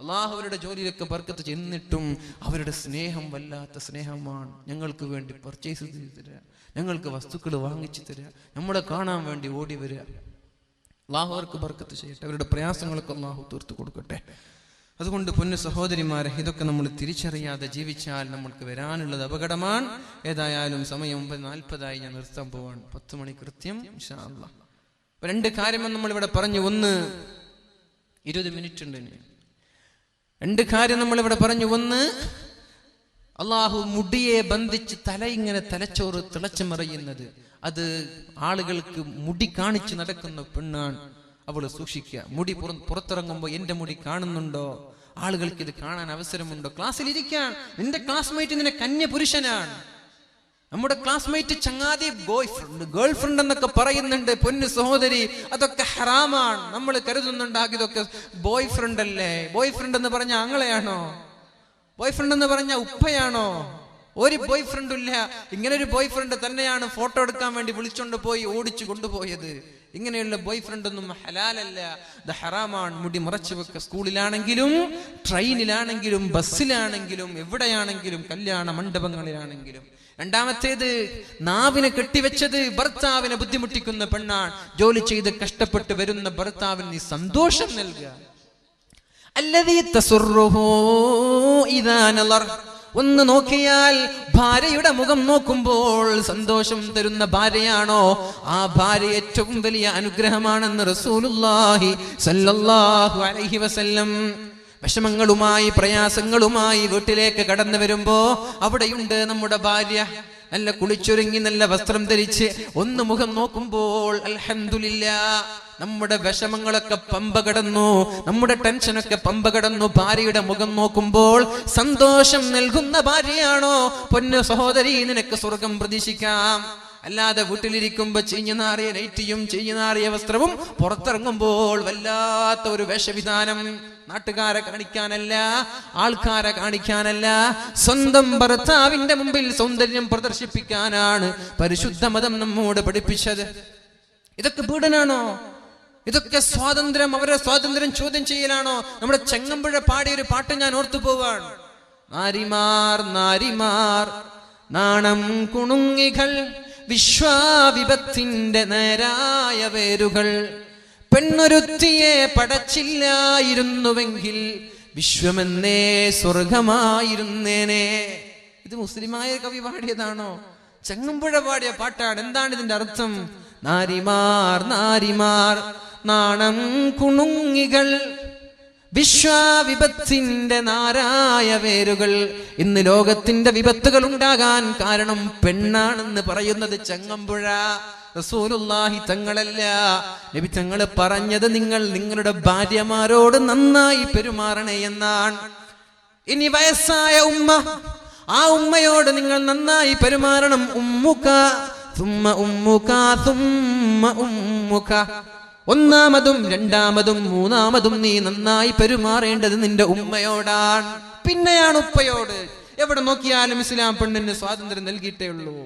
Speaker 1: അള്ളാഹു അവരുടെ ജോലിയിലൊക്കെ ബർക്കത്ത് ചെയ്യുന്നിട്ടും അവരുടെ സ്നേഹം വല്ലാത്ത സ്നേഹമാണ്. ഞങ്ങൾക്ക് വേണ്ടി പർച്ചേസ് ചെയ്ത് തരിക, ഞങ്ങൾക്ക് വസ്തുക്കൾ വാങ്ങിച്ചു തരിക, നമ്മളെ കാണാൻ വേണ്ടി ഓടി വരിക. അള്ളാഹു അവർക്ക് ബർക്കത്ത് ചെയ്യട്ടെ, അവരുടെ പ്രയാസങ്ങളൊക്കെ അള്ളാഹു തീർത്തു കൊടുക്കട്ടെ. അതുകൊണ്ട് പൊന്നു സഹോദരിമാരെ, ഇതൊക്കെ നമ്മൾ തിരിച്ചറിയാതെ ജീവിച്ചാൽ നമ്മൾക്ക് വരാനുള്ളത് അപകടമാണ്. ഏതായാലും സമയം 9:40 ഞാൻ നിർത്താൻ പോവാണ്. 10 മണി കൃത്യം ഇൻഷാ അല്ലാഹ്. 2 കാര്യങ്ങൾ നമ്മളിവിടെ പറഞ്ഞു. ഒന്ന്, 20 മിനിറ്റ് ഉണ്ട്. 2 കാര്യം നമ്മളിവിടെ പറഞ്ഞു. ഒന്ന്, അള്ളാഹു മുടിയെ ബന്ധിച്ച് തല ഇങ്ങനെ തലച്ചോറ് തിളച്ചു മറിയുന്നത്, അത് ആളുകൾക്ക് മുടി കാണിച്ച് നടക്കുന്ന പെണ്ണാണ്. അവള് സൂക്ഷിക്കുക. മുടി പുറത്തിറങ്ങുമ്പോ എന്റെ മുടി കാണുന്നുണ്ടോ, ആളുകൾക്ക് ഇത് കാണാൻ അവസരമുണ്ടോ? ക്ലാസ്സിൽ ഇരിക്കാൻ നിന്റെ ക്ലാസ്മേറ്റ് നിന്നെ കന്യ പുരുഷനാണ്. നമ്മുടെ ക്ലാസ്മേറ്റ് ചങ്ങാതി ഗേൾ ഫ്രണ്ട് എന്നൊക്കെ പറയുന്നുണ്ട്. പൊന്നു സഹോദരി, അതൊക്കെ ഹറാമാണ്. നമ്മൾ കരുതുന്നുണ്ടാക്കി ഇതൊക്കെ ബോയ് ഫ്രണ്ട് അല്ലേ. ബോയ് ഫ്രണ്ട് എന്ന് പറഞ്ഞ ആങ്ങളെയാണോ? ബോയ് ഫ്രണ്ട് എന്ന് പറഞ്ഞ ഉപ്പയാണോ? ഒരു ബോയ് ഫ്രണ്ടും ഇല്ല. ഇങ്ങനെ ഒരു ബോയ് ഫ്രണ്ട് തന്നെയാണ് ഫോട്ടോ എടുക്കാൻ വേണ്ടി വിളിച്ചോണ്ട് പോയി ഓടിച്ചു കൊണ്ടുപോയത്. ഇങ്ങനെയുള്ള ബോയ് ഫ്രണ്ട് ഒന്നും ഹലാലല്ല, ഇത് ഹറാമാണ്. മുടി മറച്ചു വെക്ക. സ്കൂളിലാണെങ്കിലും ട്രെയിനിലാണെങ്കിലും ബസ്സിലാണെങ്കിലും എവിടെയാണെങ്കിലും കല്യാണ മണ്ഡപങ്ങളിലാണെങ്കിലും. രണ്ടാമത്തേത്, നാവിനെ കെട്ടിവെച്ചത് ഭർത്താവിനെ ബുദ്ധിമുട്ടിക്കുന്ന പെണ്ണാണ്. ജോലി ചെയ്ത് കഷ്ടപ്പെട്ട് വരുന്ന ഭർത്താവിന് നീ സന്തോഷം നൽകുക. അല്ലദീ തസുറുഹു ഇദാ നളർ, ഒന്ന് നോക്കിയാൽ ഭാര്യയുടെ മുഖം നോക്കുമ്പോൾ സന്തോഷം തരുന്ന ഭാര്യയാണോ, ആ ഭാര്യ ഏറ്റവും വലിയ അനുഗ്രഹമാണെന്ന് റസൂലുള്ളാഹി സ്വല്ലല്ലാഹു അലൈഹി വസല്ലം. വിഷമങ്ങളുമായി പ്രയാസങ്ങളുമായി വീട്ടിലേക്ക് കടന്നു വരുമ്പോ അവിടെയുണ്ട് നമ്മുടെ ഭാര്യ. നല്ല കുളിച്ചൊരുങ്ങി നല്ല വസ്ത്രം ധരിച്ച് ഒന്ന് മുഖം നോക്കുമ്പോൾ അൽഹംദുലില്ലാഹ്, നമ്മുടെ വിഷമങ്ങളൊക്കെ പമ്പ കടന്നു, നമ്മുടെ ടെൻഷനൊക്കെ പമ്പ കടന്നു. ഭാര്യയുടെ മുഖം നോക്കുമ്പോൾ സന്തോഷം നൽകുന്ന ഭാര്യയാണോ, പൊന്നു സഹോദരി, നിനക്ക് സ്വർഗം പ്രതീക്ഷിക്കാം. അല്ലാതെ വീട്ടിലിരിക്കുമ്പോ ചീഞ്ഞു നാറിയ നൈറ്റിയും ചീഞ്ഞു നാറിയ വസ്ത്രവും പുറത്തിറങ്ങുമ്പോൾ വല്ലാത്ത ഒരു വേഷവിധാനം. നാട്ടുകാരെ കാണിക്കാനല്ല, ആൾക്കാരെ കാണിക്കാനല്ല, സ്വന്തം ഭർത്താവിന്റെ മുമ്പിൽ സൗന്ദര്യം പ്രദർശിപ്പിക്കാനാണ് പരിശുദ്ധ മതം നമ്മോട് പഠിപ്പിച്ചത്. ഇതൊക്കെ പീഡനാണോ? ഇതൊക്കെ സ്വാതന്ത്ര്യം, അവരുടെ സ്വാതന്ത്ര്യം ചോദ്യം ചെയ്യലാണോ? നമ്മുടെ ചെങ്ങമ്പുഴ പാടിയൊരു പാട്ട് ഞാൻ ഓർത്തു പോവാണ്. നാരിമാർ നാരിമാർ നാണം കുണുങ്ങികൾ, വിശ്വാവിപത്തിന്റെ നേരായ വേരുകൾ, പെണ്ണൊരുത്തിയെ പടച്ചില്ലായിരുന്നുവെങ്കിൽ വിശ്വമെന്നേ സ്വർഗമായിരുന്നേനെ. ഇത് മുസ്ലിമായ കവി പാടിയതാണോ? ചെങ്ങമ്പുഴ പാടിയ പാട്ടാണ്. എന്താണ് ഇതിന്റെ അർത്ഥം? നാരിമാർ നാരിമാർ നാണം കുണുങ്ങികൾ, വിശ്വാവിപത്തിന്റെ നാരായ വേരുകൾ. ഇന്ന് ലോകത്തിന്റെ വിപത്തുകൾ ഉണ്ടാകാൻ കാരണം പെണ്ണാണെന്ന് പറയുന്നത് ചെങ്ങമ്പുഴ റസൂലുള്ളാഹി തങ്ങളല്ല. നബി തങ്ങൾ പറഞ്ഞത് നിങ്ങൾ നിങ്ങളുടെ ഭാര്യമാരോട് നന്നായി പെരുമാറണേ എന്നാണ്. ഇനി വയസ്സായ ഉമ്മ, ആ ഉമ്മയോട് നിങ്ങൾ നന്നായി പെരുമാറണം. ഉമ്മുക തുമ്മ ഉമ്മുക തുമ്മ ഉമ്മുക. ഒന്നാമതും രണ്ടാമതും മൂന്നാമതും നീ നന്നായി പെരുമാറേണ്ടത് നിന്റെ ഉമ്മയോടാണ്, പിന്നെയാണ് ഉപ്പയോട്. എവിടെ നോക്കിയാലും ഇസ്ലാം പെണ്ണിന് സ്വാതന്ത്ര്യം നൽകിയിട്ടേ ഉള്ളൂ.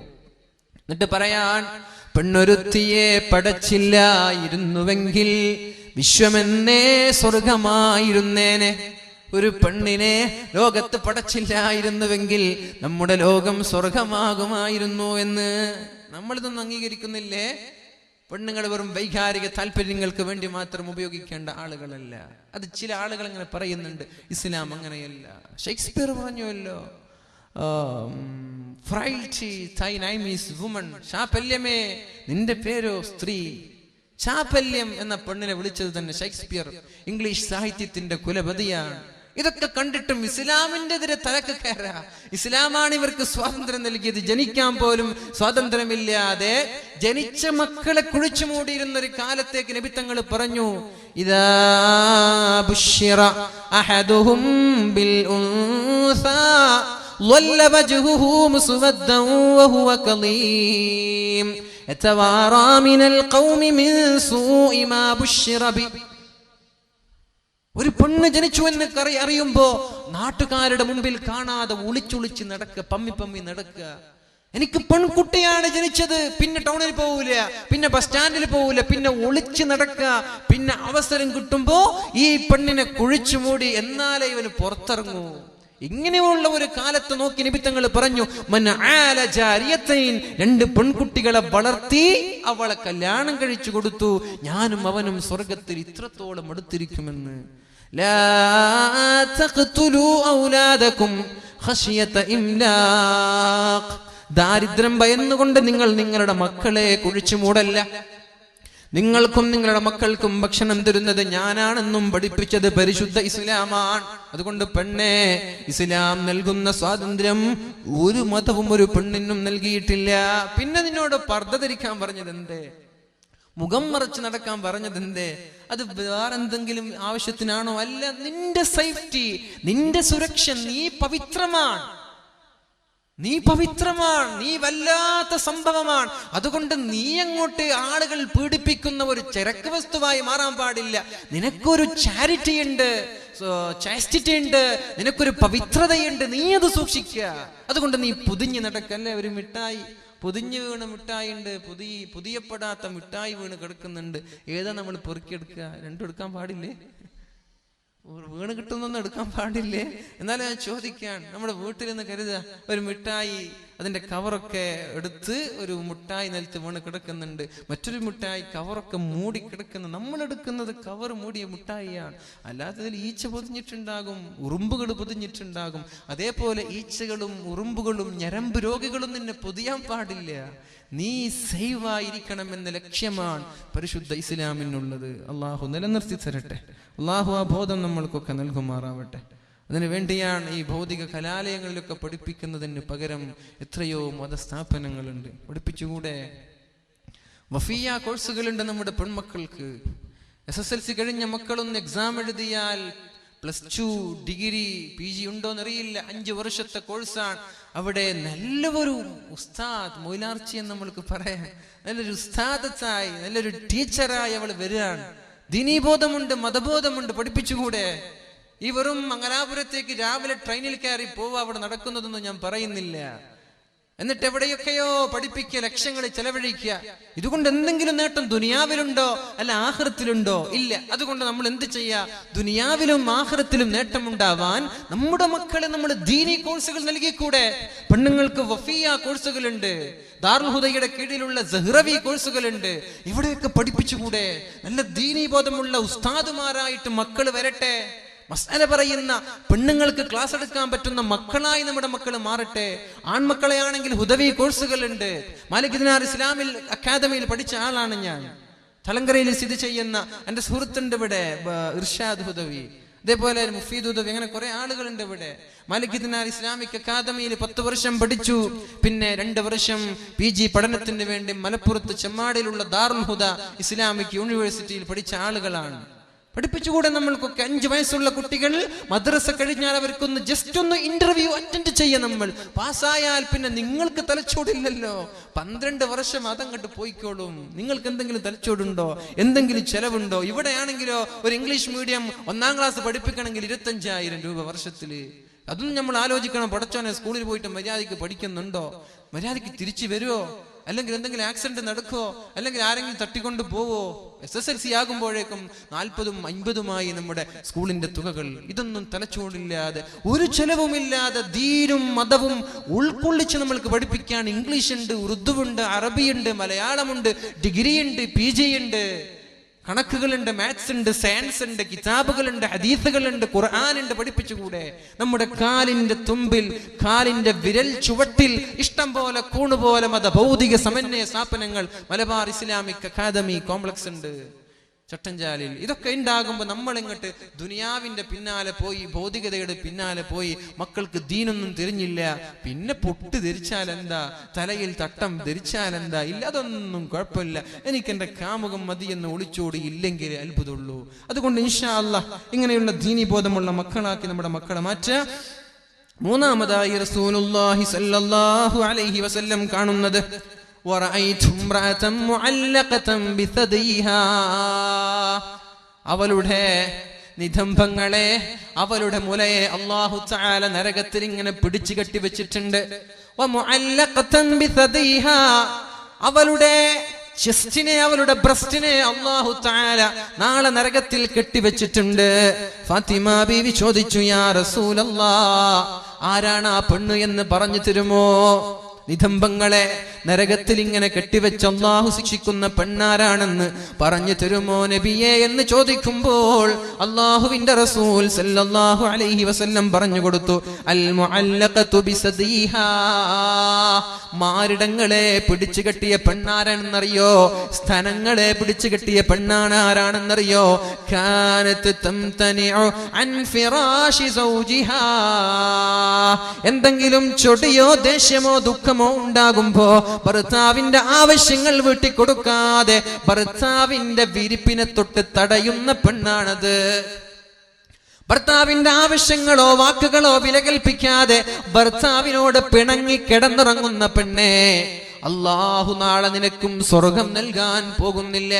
Speaker 1: എന്നിട്ട് പറയാൻ, പെണ്ണൊരുത്തിയെ പടച്ചില്ലായിരുന്നുവെങ്കിൽ വിശ്വമെന്നേ സ്വർഗമായിരുന്നേനെ. ഒരു പെണ്ണിനെ ലോകത്ത് പടച്ചില്ലായിരുന്നുവെങ്കിൽ നമ്മുടെ ലോകം സ്വർഗമാകുമായിരുന്നു എന്ന് നമ്മളിതൊന്നും അംഗീകരിക്കുന്നില്ലേ? പെണ്ണുങ്ങൾ വെറും വൈകാരിക താല്പര്യങ്ങൾക്ക് വേണ്ടി മാത്രം ഉപയോഗിക്കേണ്ട ആളുകളല്ല. അത് ചില ആളുകൾ അങ്ങനെ പറയുന്നുണ്ട്. ഇസ്ലാം അങ്ങനെയല്ല. ഷേക്സ്പിയർ പറഞ്ഞുവല്ലോ, ഫ്രൈൽറ്റി തൈ നൈം ഈസ് വുമൺ. ചാപല്യമേ നിന്റെ പേരോ സ്ത്രീ. ചാപല്യം എന്ന പെണ്ണിനെ വിളിച്ചത് തന്നെ ഷേക്സ്പിയർ, ഇംഗ്ലീഷ് സാഹിത്യത്തിന്റെ കുലപതിയാണ്. ഇതൊക്കെ കണ്ടിട്ടും ഇസ്ലാമിന്റെ എതിരെ തലക്ക് കയറാ. ഇസ്ലാമാണ് ഇവർക്ക് സ്വാതന്ത്ര്യം നൽകിയത്. ജനിക്കാൻ പോലും സ്വാതന്ത്ര്യമില്ലാതെ ജനിച്ച മക്കളെ കുഴിച്ചു മൂടിയിരുന്ന ഒരു കാലത്തേക്ക് നബി തങ്ങൾ പറഞ്ഞു, ഇദാ ബുശ്ശിറ അഹദുഹും ബിൽ ഉൻസാ ളല്ല വജ്ഹുഹു മുസ്വദ്ദൻ വഹുവ കളീം യതവാറാ മിനൽ ഖൗമി മിൻ സൂഇ മാ ബുശ്ശിറ ബി. ഒരു പെണ്ണ് ജനിച്ചു എന്ന് അറിയുമ്പോ നാട്ടുകാരുടെ മുമ്പിൽ കാണാതെ ഒളിച്ചൊളിച്ച് നടക്കുക, പമ്മി നടക്കുക. എനിക്ക് പെൺകുട്ടിയാണ് ജനിച്ചത്, പിന്നെ ടൗണിൽ പോകൂല, പിന്നെ ബസ് സ്റ്റാൻഡിൽ പോകൂല, പിന്നെ ഒളിച്ച് നടക്കുക. പിന്നെ അവസരം കിട്ടുമ്പോ ഈ പെണ്ണിനെ കുഴിച്ചു മൂടി, എന്നാലേ ഇവന് പുറത്തിറങ്ങൂ. ഇങ്ങനെയുള്ള ഒരു കാലത്ത് നോക്കി നബി തങ്ങൾ പറഞ്ഞു, മൻ ആല ജാരിയത്തൈൻ, 2 പെൺകുട്ടികളെ വളർത്തി അവളെ കല്യാണം കഴിച്ചു കൊടുത്തു, ഞാനും അവനും സ്വർഗത്തിൽ ഇത്രത്തോളം അടുത്തിരിക്കുമെന്ന്. ലാ തഖ്തുലൂ ഔലാദകും ഖശിയത ഇംലാഖ്. ദാരിദ്ര്യം ഭയന്നുകൊണ്ട് നിങ്ങൾ നിങ്ങളുടെ മക്കളെ കുഴിച്ചു മൂടല്ല. നിങ്ങൾക്കും നിങ്ങളുടെ മക്കൾക്കും ഭക്ഷണം തരുന്നത് ഞാനാണെന്നും പഠിപ്പിച്ചത് പരിശുദ്ധ ഇസ്ലാമാണ്. അതുകൊണ്ട് പെണ്ണെ, ഇസ്ലാം നൽകുന്ന സ്വാതന്ത്ര്യം ഒരു മതവും ഒരു പെണ്ണിനും നൽകിയിട്ടില്ല. പിന്നെ നിന്നോട് പർദ്ദ ധരിക്കാൻ പറഞ്ഞതെന്തേ? മുഖം മറച്ച് നടക്കാൻ പറഞ്ഞതെന്തേ? അത് വേറെന്തെങ്കിലും ആവശ്യത്തിനാണോ? അല്ല, നിന്റെ സേഫ്റ്റി, നിന്റെ സുരക്ഷ. നീ പവിത്രമാണ്, നീ വല്ലാത്ത സംഭവമാണ്. അതുകൊണ്ട് നീ അങ്ങോട്ട് ആളുകൾ പീഡിപ്പിക്കുന്ന ഒരു ചരക്ക് വസ്തുവായി മാറാൻ പാടില്ല. നിനക്കൊരു ചാരിറ്റി ഉണ്ട്, ചാസ്റ്റിറ്റി ഉണ്ട്, നിനക്കൊരു പവിത്രതയുണ്ട്. നീ അത് സൂക്ഷിക്കുക. അതുകൊണ്ട് നീ പൊതിഞ്ഞ് നടക്കല്ലേ. ഒരു മിഠായി പൊതിഞ്ഞു വീണ മിഠായി ഉണ്ട്, പുതിയപ്പെടാത്ത മിഠായി വീണ് കിടക്കുന്നുണ്ട്. ഏതാ നമ്മൾ പെറുക്കിയെടുക്കുക? രണ്ടും എടുക്കാൻ പാടില്ലേ? വീണ് കിട്ടുന്നൊന്നും എടുക്കാൻ പാടില്ലേ? എന്നാലും ഞാൻ ചോദിക്കാൻ, നമ്മുടെ വീട്ടിൽ നിന്ന് കരുതുക, ഒരു മിഠായി അതിന്റെ കവറൊക്കെ എടുത്ത് ഒരു മിഠായി നിലത്ത് വീണ് കിടക്കുന്നുണ്ട്, മറ്റൊരു മിഠായി കവറൊക്കെ മൂടി കിടക്കുന്നു. നമ്മൾ എടുക്കുന്നത് കവർ മൂടിയ മിഠായിയാണ്. അല്ലാത്തതിൽ ഈച്ച പൊതിഞ്ഞിട്ടുണ്ടാകും, ഉറുമ്പുകൾ പൊതിഞ്ഞിട്ടുണ്ടാകും. അതേപോലെ ഈച്ചകളും ഉറുമ്പുകളും ഞരമ്പ് രോഗികളും നിന്നെ പൊതിയാൻ പാടില്ല. നീ സേവായിരിക്കണം എന്ന ലക്ഷ്യമാണ് പരിശുദ്ധ ഇസ്ലാമിനുള്ളത്. അള്ളാഹു നിലനിർത്തി തരട്ടെ. അള്ളാഹു ആ ബോധം നമ്മൾക്കൊക്കെ നൽകുമാറാവട്ടെ. അതിനു വേണ്ടിയാണ് ഈ ഭൗതിക കലാലയങ്ങളിലൊക്കെ പഠിപ്പിക്കുന്നതിന് പകരം എത്രയോ മതസ്ഥാപനങ്ങളുണ്ട്. പഠിപ്പിച്ചുകൂടെ? വഫിയ കോഴ്സുകളുണ്ട് നമ്മുടെ പെൺമക്കൾക്ക്. SSLC കഴിഞ്ഞ മക്കളൊന്ന് എക്സാം എഴുതിയാൽ +2 ഡിഗ്രി PG ഉണ്ടോന്നറിയില്ല, 5 വർഷത്തെ കോഴ്സാണ്. അവിടെ നല്ലൊരു ഉസ്താദ്, മൊയിലാർച്ചി എന്ന് നമ്മൾക്ക് പറയാം, നല്ലൊരു ഉസ്താദത്തായി, നല്ലൊരു ടീച്ചറായി അവൾ വരികയാണ്. ദീനീബോധമുണ്ട്, മതബോധമുണ്ട്. പഠിപ്പിച്ചുകൂടെ? ഈ വെറും മംഗലാപുരത്തേക്ക് രാവിലെ ട്രെയിനിൽ കയറി പോവുക, അവിടെ നടക്കുന്നതൊന്നും ഞാൻ പറയുന്നില്ല. എന്നിട്ട് എവിടെയൊക്കെയോ പഠിപ്പിക്കുക, ലക്ഷങ്ങൾ ചെലവഴിക്കുക. ഇതുകൊണ്ട് എന്തെങ്കിലും നേട്ടം ദുനിയാവിലുണ്ടോ? അല്ല ആഖിറത്തിലുണ്ടോ? ഇല്ല. അതുകൊണ്ട് നമ്മൾ എന്ത് ചെയ്യാ? ദുനിയാവിലും ആഖിറത്തിലും നേട്ടമുണ്ടാവാൻ നമ്മുടെ മക്കളെ നമ്മൾ ദീനി കോഴ്സുകൾ നൽകിക്കൂടെ? പെണ്ണുങ്ങൾക്ക് വഫിയ കോഴ്സുകളുണ്ട്, ദാറുൽ ഹുദയുടെ കീഴിലുള്ള സഹ്റവി കോഴ്സുകളുണ്ട്. ഇവിടെയൊക്കെ പഠിപ്പിച്ചുകൂടെ? നല്ല ദീനി ബോധമുള്ള ഉസ്താദുമാരായിട്ട് മക്കൾ വരട്ടെ. മസ്അല പറയുന്ന പെണ്ണുങ്ങൾക്ക് ക്ലാസ് എടുക്കാൻ പറ്റുന്ന മക്കളായി നമ്മുടെ മക്കൾ മാറട്ടെ. ആൺമക്കളെ ആണെങ്കിൽ ഹുദവി കോഴ്സുകളുണ്ട്. മാലിക് ദിനാർ ഇസ്ലാമിൽ അക്കാദമിയിൽ പഠിച്ച ആളാണ് ഞാൻ. തലങ്കരയിൽ സ്ഥിതി ചെയ്യുന്ന എൻ്റെ സുഹൃത്തുണ്ട് ഇവിടെ, ഇർഷാദ് ഹുദവി, അതേപോലെ മുഫീദ് ഹുദവി, അങ്ങനെ കുറെ ആളുകളുണ്ട് ഇവിടെ. മാലിക് ദിനാർ ഇസ്ലാമിക് അക്കാദമിയിൽ 10 വർഷം പഠിച്ചു. പിന്നെ 2 വർഷം PG പഠനത്തിന് വേണ്ടി മലപ്പുറത്ത് ചെമ്മാടിയിലുള്ള ദാറുൽ ഹുദ ഇസ്ലാമിക് യൂണിവേഴ്സിറ്റിയിൽ പഠിച്ച ആളുകളാണ്. പഠിപ്പിച്ചുകൂടെ നമ്മൾക്കൊക്കെ? 5 വയസ്സുള്ള കുട്ടികൾ മദ്രസ കഴിഞ്ഞാൽ അവർക്കൊന്ന് ജസ്റ്റ് ഒന്ന് ഇന്റർവ്യൂ അറ്റൻഡ് ചെയ്യാം. നമ്മൾ പാസ്സായാൽ പിന്നെ നിങ്ങൾക്ക് തലച്ചോടില്ലല്ലോ. 12 വർഷം അതങ്ങോട്ട് പോയിക്കോളും. നിങ്ങൾക്ക് എന്തെങ്കിലും തലച്ചോടുണ്ടോ? എന്തെങ്കിലും ചെലവുണ്ടോ? ഇവിടെയാണെങ്കിലോ ഒരു ഇംഗ്ലീഷ് മീഡിയം 1ാം ക്ലാസ് പഠിപ്പിക്കണമെങ്കിൽ 25,000 രൂപ വർഷത്തില്. അതും നമ്മൾ ആലോചിക്കണം. പടച്ചോനെ, സ്കൂളിൽ പോയിട്ട് മര്യാദയ്ക്ക് പഠിക്കുന്നുണ്ടോ? മര്യാദയ്ക്ക് തിരിച്ചു വരുമോ? അല്ലെങ്കിൽ എന്തെങ്കിലും ആക്സിഡന്റ് നടക്കുമോ? അല്ലെങ്കിൽ ആരെങ്കിലും തട്ടിക്കൊണ്ട് പോവോ? SSLC ആകുമ്പോഴേക്കും 40ഉം 50ഉമായി നമ്മുടെ സ്കൂളിന്റെ തുകകൾ. ഇതൊന്നും തലച്ചോടില്ലാതെ, ഒരു ചെലവുമില്ലാതെ ദീനും മതവും ഉൾക്കൊള്ളിച്ച് നമ്മൾക്ക് പഠിപ്പിക്കാൻ ഇംഗ്ലീഷ് ഉണ്ട്, ഉറുദു ഉണ്ട്, അറബിയുണ്ട്, മലയാളമുണ്ട്, ഡിഗ്രി ഉണ്ട്, PG ഉണ്ട്, കണക്കുകളുണ്ട്, മാത്സ് ഉണ്ട്, സയൻസ് ഉണ്ട്, കിതാബുകളുണ്ട്, ഹദീസുകളുണ്ട്, ഖുർആനുണ്ട്. പഠിപ്പിച്ചുകൂടെ? നമ്മുടെ കാലിന്റെ തുമ്പിൽ, കാലിന്റെ വിരൽ ചുവട്ടിൽ ഇഷ്ടം പോലെ കൂണുപോലെ ഭൗതിക സമന്വയ സ്ഥാപനങ്ങൾ മലബാർ ഇസ്ലാമിക് അക്കാദമി കോംപ്ലക്സ് ഉണ്ട് ചട്ടഞ്ചാലിൽ. ഇതൊക്കെ ഉണ്ടാകുമ്പോൾ നമ്മൾ ഇങ്ങോട്ട് ദുനിയാവിന്റെ പിന്നാലെ പോയി, ഭൗതികതയുടെ പിന്നാലെ പോയി, മക്കൾക്ക് ദീനൊന്നും തിരിഞ്ഞില്ല. പിന്നെ പൊട്ട് ധരിച്ചാൽ എന്താ, തലയിൽ തട്ടം ധരിച്ചാൽ എന്താ? ഇല്ല, അതൊന്നും കുഴപ്പമില്ല, എനിക്ക് എൻ്റെ കാമുകം മതി എന്ന് ഒളിച്ചോടി ഇല്ലെങ്കിൽ അത്ഭുതമുള്ളൂ. അതുകൊണ്ട് ഇൻഷാ അല്ലാഹ് ഇങ്ങനെയുള്ള ദീനി ബോധമുള്ള മക്കളാക്കി നമ്മുടെ മക്കളെ മാറ്റുക. മൂന്നാമതായി റസൂലുള്ളാഹി സ്വല്ലല്ലാഹു അലൈഹി വസല്ലം കാണുന്നത് അവളുടെ നിതംബങ്ങളെ, അവളുടെ മുലയെ അല്ലാഹു തആല നരകത്തിൽ ഇങ്ങനെ പിടിച്ചു കെട്ടി വെച്ചിട്ടുണ്ട്. അവളുടെ ചെസ്റ്റിനെ, അവളുടെ ബ്രസ്റ്റിനെ അല്ലാഹു തആല നാളെ നരകത്തിൽ കെട്ടിവെച്ചിട്ടുണ്ട്. ഫാത്തിമ ബീവി ചോദിച്ചു, യാ റസൂലല്ലാഹ്, ആരാണ് ആ പെണ്ണ് എന്ന് പറഞ്ഞു തരുമോ? നിതംബങ്ങളെ നരകത്തിൽ ഇങ്ങനെ കെട്ടിവെച്ച അല്ലാഹു ശിക്ഷിക്കുന്ന പെണ്ണാരാണെന്ന് പറഞ്ഞു തരുമോ നബിയെ എന്ന് ചോദിക്കുമ്പോൾ അല്ലാഹുവിന്റെ റസൂൽ സല്ലല്ലാഹു അലൈഹി വസല്ലം പറഞ്ഞു കൊടുത്തു, അൽ മുഅല്ലഖതു ബിസദീഹാ, മാറിടങ്ങളെ പിടിച്ചു കെട്ടിയ പെണ്ണാരാണെന്നറിയോ? സ്തനങ്ങളെ പിടിച്ചു കെട്ടിയ പെണ്ണാണ് ആരാണെന്നറിയോ? കാനത്ത് തംതനിഉ അൻ ഫിറാശി സൗജിഹാ, എന്തെങ്കിലും ചൊടിയോ ദേഷ്യമോ ദുഃഖമോ ഉണ്ടാകുമ്പോ ഭർത്താവിന്റെ ആവശ്യങ്ങൾ വീട്ടിക്കൊടുക്കാതെ ഭർത്താവിന്റെ വിരിപ്പിനെ തൊട്ട് തടയുന്ന പെണ്ണാണത്. ഭർത്താവിന്റെ ആവശ്യങ്ങളോ വാക്കുകളോ വിലകൽപ്പിക്കാതെ ഭർത്താവിനോട് പിണങ്ങി കിടന്നുറങ്ങുന്ന പെണ്ണെ, അല്ലാഹു നാളെ നിനക്കും സ്വർഗം നൽകാൻ പോകുന്നില്ല.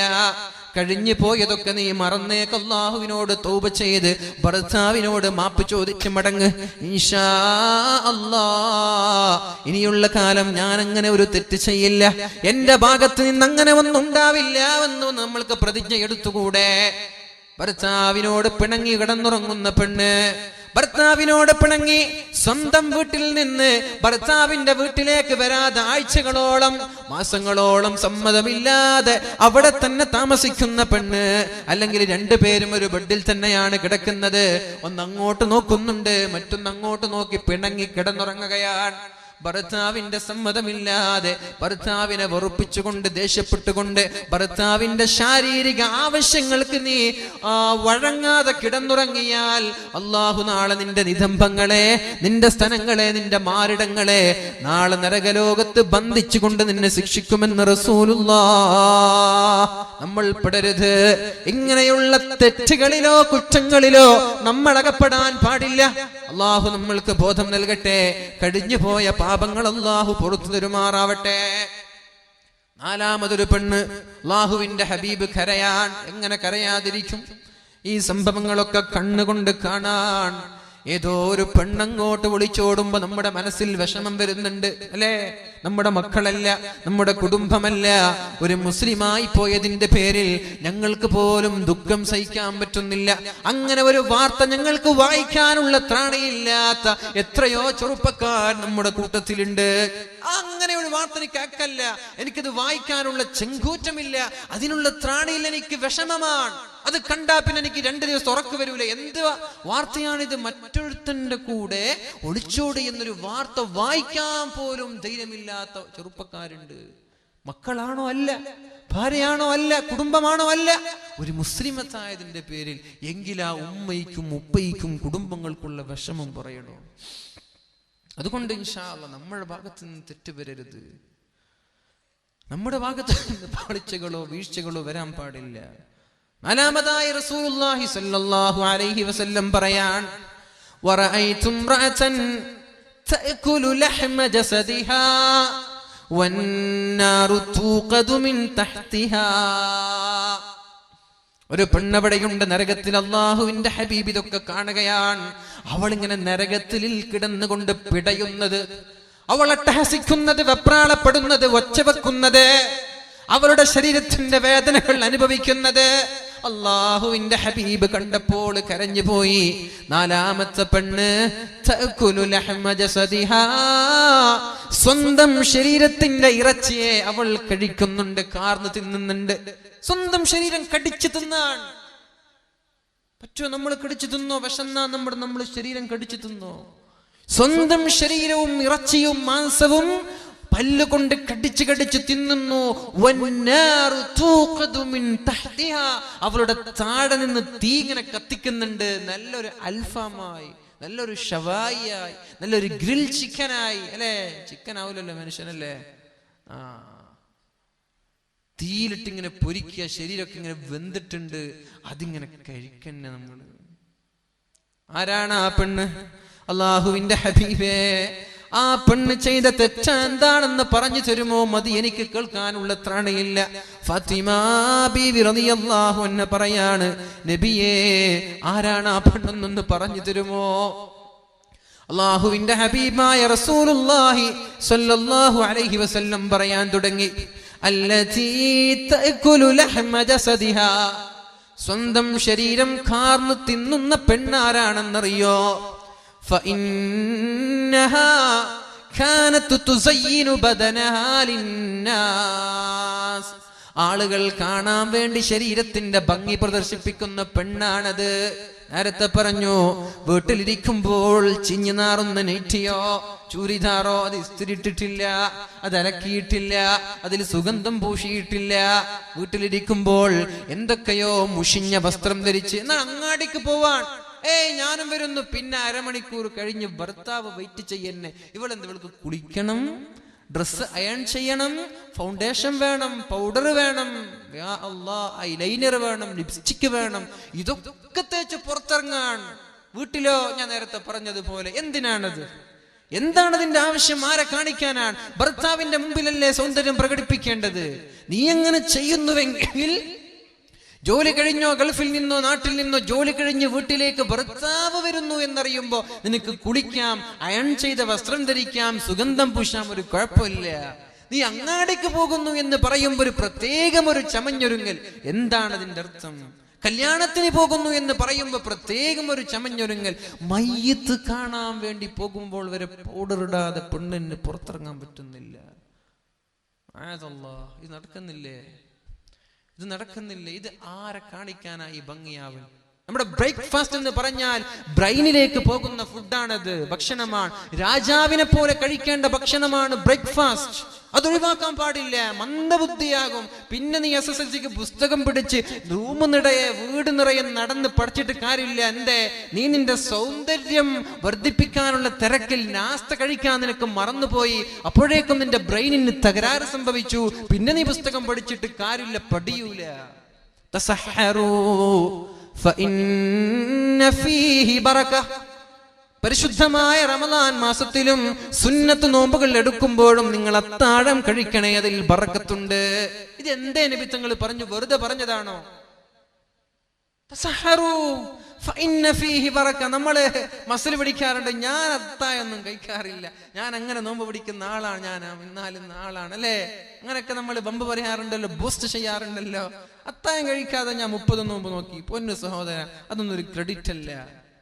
Speaker 1: കഴിഞ്ഞു പോയതൊക്കെ നീ മറന്നേക്ക്. അല്ലാഹുവിനോട് തൗബ ചെയ്ത് ഭർത്താവിനോട് മാപ്പ് ചോദിച്ച് മടങ്ങ്. ഇൻഷാ അല്ലാഹ് ഇനിയുള്ള കാലം ഞാൻ അങ്ങനെ ഒരു തെറ്റ് ചെയ്യില്ല, എന്റെ ഭാഗത്ത് നിന്ന് അങ്ങനെ ഒന്നും ഉണ്ടാവില്ല എന്ന് നമ്മൾക്ക് പ്രതിജ്ഞ എടുത്തുകൂടെ? ഭർത്താവിനോട് പിണങ്ങി കിടന്നുറങ്ങുന്ന പെണ്ണ്, ഭർത്താവിനോട് പിണങ്ങി സ്വന്തം വീട്ടിൽ നിന്ന് ഭർത്താവിന്റെ വീട്ടിലേക്ക് വരാതെ ആഴ്ചകളോളം മാസങ്ങളോളം സമ്മതമില്ലാതെ അവിടെ തന്നെ താമസിക്കുന്ന പെണ്ണ്, അല്ലെങ്കിൽ രണ്ടുപേരും ഒരു ബെഡിൽ തന്നെയാണ് കിടക്കുന്നത്, ഒന്നങ്ങോട്ട് നോക്കുന്നുണ്ട് മറ്റൊന്നങ്ങോട്ട് നോക്കി പിണങ്ങി കിടന്നുറങ്ങുകയാണ്. ഭർത്താവിന്റെ സമ്മതമില്ലാതെ ഭർത്താവിനെ വെറുപ്പിച്ചുകൊണ്ട് ദേഷ്യപ്പെട്ടുകൊണ്ട് ഭർത്താവിന്റെ ശാരീരിക ആവശ്യങ്ങൾക്ക് നീ വഴങ്ങാതെ കിടന്നുറങ്ങിയാൽ അല്ലാഹു നാളെ നിന്റെ നിതംബങ്ങളെ, നിന്റെ സ്തനങ്ങളെ, നിന്റെ മാറിടങ്ങളെ നാളെ നരകലോകത്ത് ബന്ധിച്ചുകൊണ്ട് നിന്നെ ശിക്ഷിക്കുമെന്ന് റസൂലുള്ളാഹ്. നമ്മൾ പെടരുത്, ഇങ്ങനെയുള്ള തെറ്റുകളിലോ കുറ്റങ്ങളിലോ നമ്മൾ അകപ്പെടാൻ പാടില്ല. അല്ലാഹു നമ്മൾക്ക് ബോധം നൽകട്ടെ. കഴിഞ്ഞു പോയ പാപങ്ങൾ അല്ലാഹു പുറത്തു തരുമാറാവട്ടെ. നാലാമതൊരു പെണ്ണ്, അല്ലാഹുവിന്റെ ഹബീബ് കരയാൻ. എങ്ങനെ കരയാതിരിക്കും? ഈ സംഭവങ്ങളൊക്കെ കണ്ണുകൊണ്ട് കാണാൻ. ഏതോ ഒരു പെണ്ണങ്ങോട്ട് വിളിച്ചോടുമ്പോ നമ്മുടെ മനസ്സിൽ വിഷമം വരുന്നുണ്ട്, അല്ലേ? നമ്മുടെ മക്കളല്ല, നമ്മുടെ കുടുംബമല്ല, ഒരു മുസ്ലിമായി പോയതിന്റെ പേരിൽ ഞങ്ങൾക്ക് പോലും ദുഃഖം സഹിക്കാൻ പറ്റുന്നില്ല. അങ്ങനെ ഒരു വാർത്ത ഞങ്ങൾക്ക് വായിക്കാനുള്ള ത്രാണിയില്ലാത്ത എത്രയോ ചെറുപ്പക്കാർ നമ്മുടെ കൂട്ടത്തിലുണ്ട്. അങ്ങനെ ഒരു വാർത്ത എനിക്ക് അക്കല്ല, എനിക്കത് വായിക്കാനുള്ള ചെങ്കൂറ്റമില്ല, അതിനുള്ള ത്രാണിയിൽ എനിക്ക് വിഷമമാണ്. അത് കണ്ടാ പിന്നെ എനിക്ക് 2 ദിവസം ഉറക്കു വരൂല. എന്ത് വാർത്തയാണിത്? മറ്റൊരുത്തന്റെ കൂടെ ഒളിച്ചോടി എന്നൊരു വാർത്ത വായിക്കാൻ പോലും ധൈര്യമില്ലാത്ത ചെറുപ്പക്കാരുണ്ട്. മക്കളാണോ? അല്ല. ഭാര്യയാണോ? അല്ല. കുടുംബമാണോ? അല്ല. ഒരു മുസ്ലിമത്തായതിന്റെ പേരിൽ എങ്കിലാ ഉമ്മയ്ക്കും ഉപ്പയ്ക്കും കുടുംബങ്ങൾക്കുള്ള വിഷമം പറയണോ? അതുകൊണ്ട് ഇൻഷാ അല്ലാഹ് നമ്മുടെ ഭാഗത്ത് നിന്ന് തെറ്റ് വരരുത്. നമ്മുടെ ഭാഗത്ത് നിന്ന് പാളിച്ചകളോ വീഴ്ചകളോ വരാൻ പാടില്ല. നാലാമതായി റസൂലുള്ളാഹി സ്വല്ലല്ലാഹു അലൈഹി വസല്ലം പറയാൻ, വറഅയ്തു ഇംറഅതൻ തഅകുലു ലഹ്മ ജസദിഹാ വന്നാറു തൂഖദു മിൻ തഹ്തിഹാ. ഒരു പെണ്ണവിടെയുണ്ട് നരകത്തിൽ. അല്ലാഹുവിന്റെ ഹബീബ് ഇതൊക്കെ കാണുകയാണ്. അവൾ ഇങ്ങനെ നരകത്തിൽ കിടന്നുകൊണ്ട് പിടയുന്നത്, അവൾ അട്ടഹസിക്കുന്നത്, വെപ്രാളപ്പെടുന്നത്, ഒച്ചവെക്കുന്നത്, അവളുടെ ശരീരത്തിന്റെ വേദനകൾ അനുഭവിക്കുന്നത് അല്ലാഹുവിന്റെ ഹബീബ് കണ്ടപ്പോൾ കരഞ്ഞുപോയി. നാലാമത്തെ പെണ്ണ് തഅകുലു ലഹ്മ ജസദിഹാ, സ്വന്തം ശരീരത്തിന്റെ ഇറച്ചിയെ അവൾ കഴിക്കുന്നുണ്ട്, കാർന്ന് തിന്നുന്നുണ്ട്. സ്വന്തം ശരീരം കടിച്ചു തിന്നാൻ പറ്റുമോ? നമ്മൾ കടിച്ചു തിന്നോ? വിശന്നാ നമ്മൾ ശരീരം കടിച്ചു തിന്നോ? സ്വന്തം ശരീരവും ഇറച്ചിയും മാംസവും പല്ലുകൊണ്ട് കടിച്ചു കടിച്ചു തിന്നുന്നു. അവളുടെ താഴെ നിന്ന് തീ ഇങ്ങനെ കത്തിക്കുന്നുണ്ട്. നല്ലൊരു അൽഫാമായി, നല്ലൊരു ഷവായിയായി, നല്ലൊരു ഗ്രിൽ ചിക്കനായി, അല്ലേ? ചിക്കൻ ആവില്ലല്ലോ മനുഷ്യനല്ലേ? തീയിലിട്ടിങ്ങനെ പൊരിക്കുക, ശരീരമൊക്കെ ഇങ്ങനെ വെന്തിട്ടുണ്ട്, അതിങ്ങനെ കഴിക്കന്നെ നമ്മൾ. ആരാണ് ആ പെണ്ണ്? അല്ലാഹുവിന്റെ ഹബീബേ, ആ പെണ്ണ് ചെയ്ത തെറ്റ എന്താണെന്ന് പറഞ്ഞു തരുമോ? മതി, എനിക്ക് കേൾക്കാനുള്ള ത്രാണിയില്ല. ഫാത്തിമ ബീവി റളിയല്ലാഹു അൻഹ പറയാണ്, നബിയേ ആരാണ് ആ പെണ്ണെന്നൊന്ന് പറഞ്ഞു തരുമോ? അല്ലാഹുവിന്റെ ഹബീബായ റസൂലുള്ളാഹി സ്വല്ലല്ലാഹു അലൈഹി വസല്ലം പറയാൻ തുടങ്ങി, അല്ലതീ തഅകുലു ലഹ്മ ജസദിഹാ, സ്വന്തം ശരീരം കാർന്ന് തിന്നുന്ന പെണ്ണാരാണെന്നറിയോ? فإنها കാനത്ത് തുസയ്യിനു ബദനഹാ ലിന്നാസ്. ആളുകൾ കാണാൻ വേണ്ടി ശരീരത്തിന്റെ ഭംഗി പ്രദർശിപ്പിക്കുന്ന പെണ്ണാണത്. നേരത്തെ പറഞ്ഞു, വീട്ടിലിരിക്കുമ്പോൾ ചിഞ്ഞു നാറുന്ന നെറ്റിയോ ചൂരിദാറോ അത് ഇസ്തിരിട്ടിട്ടില്ല, അത് അലക്കിയിട്ടില്ല, അതിൽ സുഗന്ധം പൂശിയിട്ടില്ല. വീട്ടിലിരിക്കുമ്പോൾ എന്തൊക്കെയോ മുഷിഞ്ഞ വസ്ത്രം ധരിച്ച് എന്നാൽ അങ്ങാടിക്ക് പോവാൻ ഞാനും വരുന്നു. പിന്നെ അരമണിക്കൂർ കഴിഞ്ഞ് ഭർത്താവ് വെയിറ്റ് ചെയ്യുന്നേ. ഇവൾക്ക് കുളിക്കണം, ഡ്രസ് അയൺ ചെയ്യണം, ഫൗണ്ടേഷൻ വേണം, പൗഡർ വേണം, ഐലൈനർ വേണം, ലിപ്സ്റ്റിക് വേണം. ഇതൊക്കെ തേച്ച് പുറത്തിറങ്ങാൻ. വീട്ടിലോ ഞാൻ നേരത്തെ പറഞ്ഞതുപോലെ എന്തിനാണത്? എന്താണ് അതിന്റെ ആവശ്യം? ആരെ കാണിക്കാനാണ്? ഭർത്താവിന്റെ മുമ്പിലല്ലേ സൗന്ദര്യം പ്രകടിപ്പിക്കേണ്ടത്. നീ എങ്ങനെ ചെയ്യുന്നുവെങ്കിൽ ജോലി കഴിഞ്ഞോ ഗൾഫിൽ നിന്നോ നാട്ടിൽ നിന്നോ ജോലി കഴിഞ്ഞ് വീട്ടിലേക്ക് ഭർത്താവ് വരുന്നു എന്നറിയുമ്പോ നിനക്ക് കുളിക്കാം, അയൺ ചെയ്ത വസ്ത്രം ധരിക്കാം, സുഗന്ധം പൂശാം, ഒരു കുഴപ്പമില്ല. നീ അങ്ങാടിക്ക് പോകുന്നു എന്ന് പറയുമ്പോ ഒരു പ്രത്യേകം ഒരു ചമഞ്ഞൊരുങ്ങൽ. എന്താണ് അതിന്റെ അർത്ഥം? കല്യാണത്തിന് പോകുന്നു എന്ന് പറയുമ്പോ പ്രത്യേകം ഒരു ചമഞ്ഞൊരുങ്ങൽ. മയ്യത്ത് കാണാൻ വേണ്ടി പോകുമ്പോൾ വരെ പൗഡർ ഇടാതെ പെണ്ണിന് പുറത്തിറങ്ങാൻ പറ്റുന്നില്ല. ഇത് നടക്കുന്നില്ലേ? ഇത് നടക്കുന്നില്ല. ഇത് ആരെ കാണിക്കാനായി ഭംഗിയാവും? നമ്മുടെ ബ്രേക്ക്ഫാസ്റ്റ് എന്ന് പറഞ്ഞാൽ ബ്രെയിനിലേക്ക് പോകുന്ന ഫുഡാണത്, ഭക്ഷണമാണ്. രാജാവിനെ പോലെ കഴിക്കേണ്ട ഭക്ഷണമാണ് ബ്രേക്ക്ഫാസ്റ്റ്. അതൊഴിവാക്കാൻ പാടില്ല. മന്ദബുദ്ധിയാകും. പിന്നെ നീ SSLCക്ക് പുസ്തകം പിടിച്ച് റൂം നിറയെ വീട് നിറയെ നടന്ന് പഠിച്ചിട്ട് കാര്യമില്ല. എന്തേ? നീ നിന്റെ സൗന്ദര്യം വർദ്ധിപ്പിക്കാനുള്ള തിരക്കിൽ നാസ്ത കഴിക്കാൻ നിനക്ക് മറന്നുപോയി. അപ്പോഴേക്കും നിന്റെ ബ്രെയിനിന് തകരാറ് സംഭവിച്ചു. പിന്നെ നീ പുസ്തകം പഠിച്ചിട്ട് കാര്യമില്ല, പഠിയൂല. തസഹറൂ ഫഇന്ന ഫീഹി ബറക. പരിശുദ്ധമായ റമദാൻ മാസത്തിലും സുന്നത്ത് നോമ്പുകൾ എടുക്കുമ്പോഴും നിങ്ങൾ അത്താഴം കഴിക്കണേ, അതിൽ ബറക്കത്തുണ്ട്. ഇത് എന്തേ നബി തങ്ങൾ പറഞ്ഞു? വെറുതെ പറഞ്ഞതാണോ? തസഹറൂ ഫഇന്ന ഫീഹി ബറക. നമ്മള് മസിൽ പിടിക്കാറുണ്ട്. ഞാൻ അത്താഴൊന്നും കഴിക്കാറില്ല, ഞാൻ അങ്ങനെ നോമ്പ് പിടിക്കുന്ന ആളാണ്, ഞാൻ ഇന്നാലുന്ന ആളാണ് അല്ലേ? അങ്ങനെയൊക്കെ നമ്മൾ ബമ്പ് പറയാറുണ്ടല്ലോ, ബൂസ്റ്റ് ചെയ്യാറുണ്ടല്ലോ. അത്താഴം കഴിക്കാതെ ഞാൻ 30 നോമ്പ് നോക്കി. പൊന്നു സഹോദര, അതൊന്നും ഒരു ക്രെഡിറ്റ് അല്ല.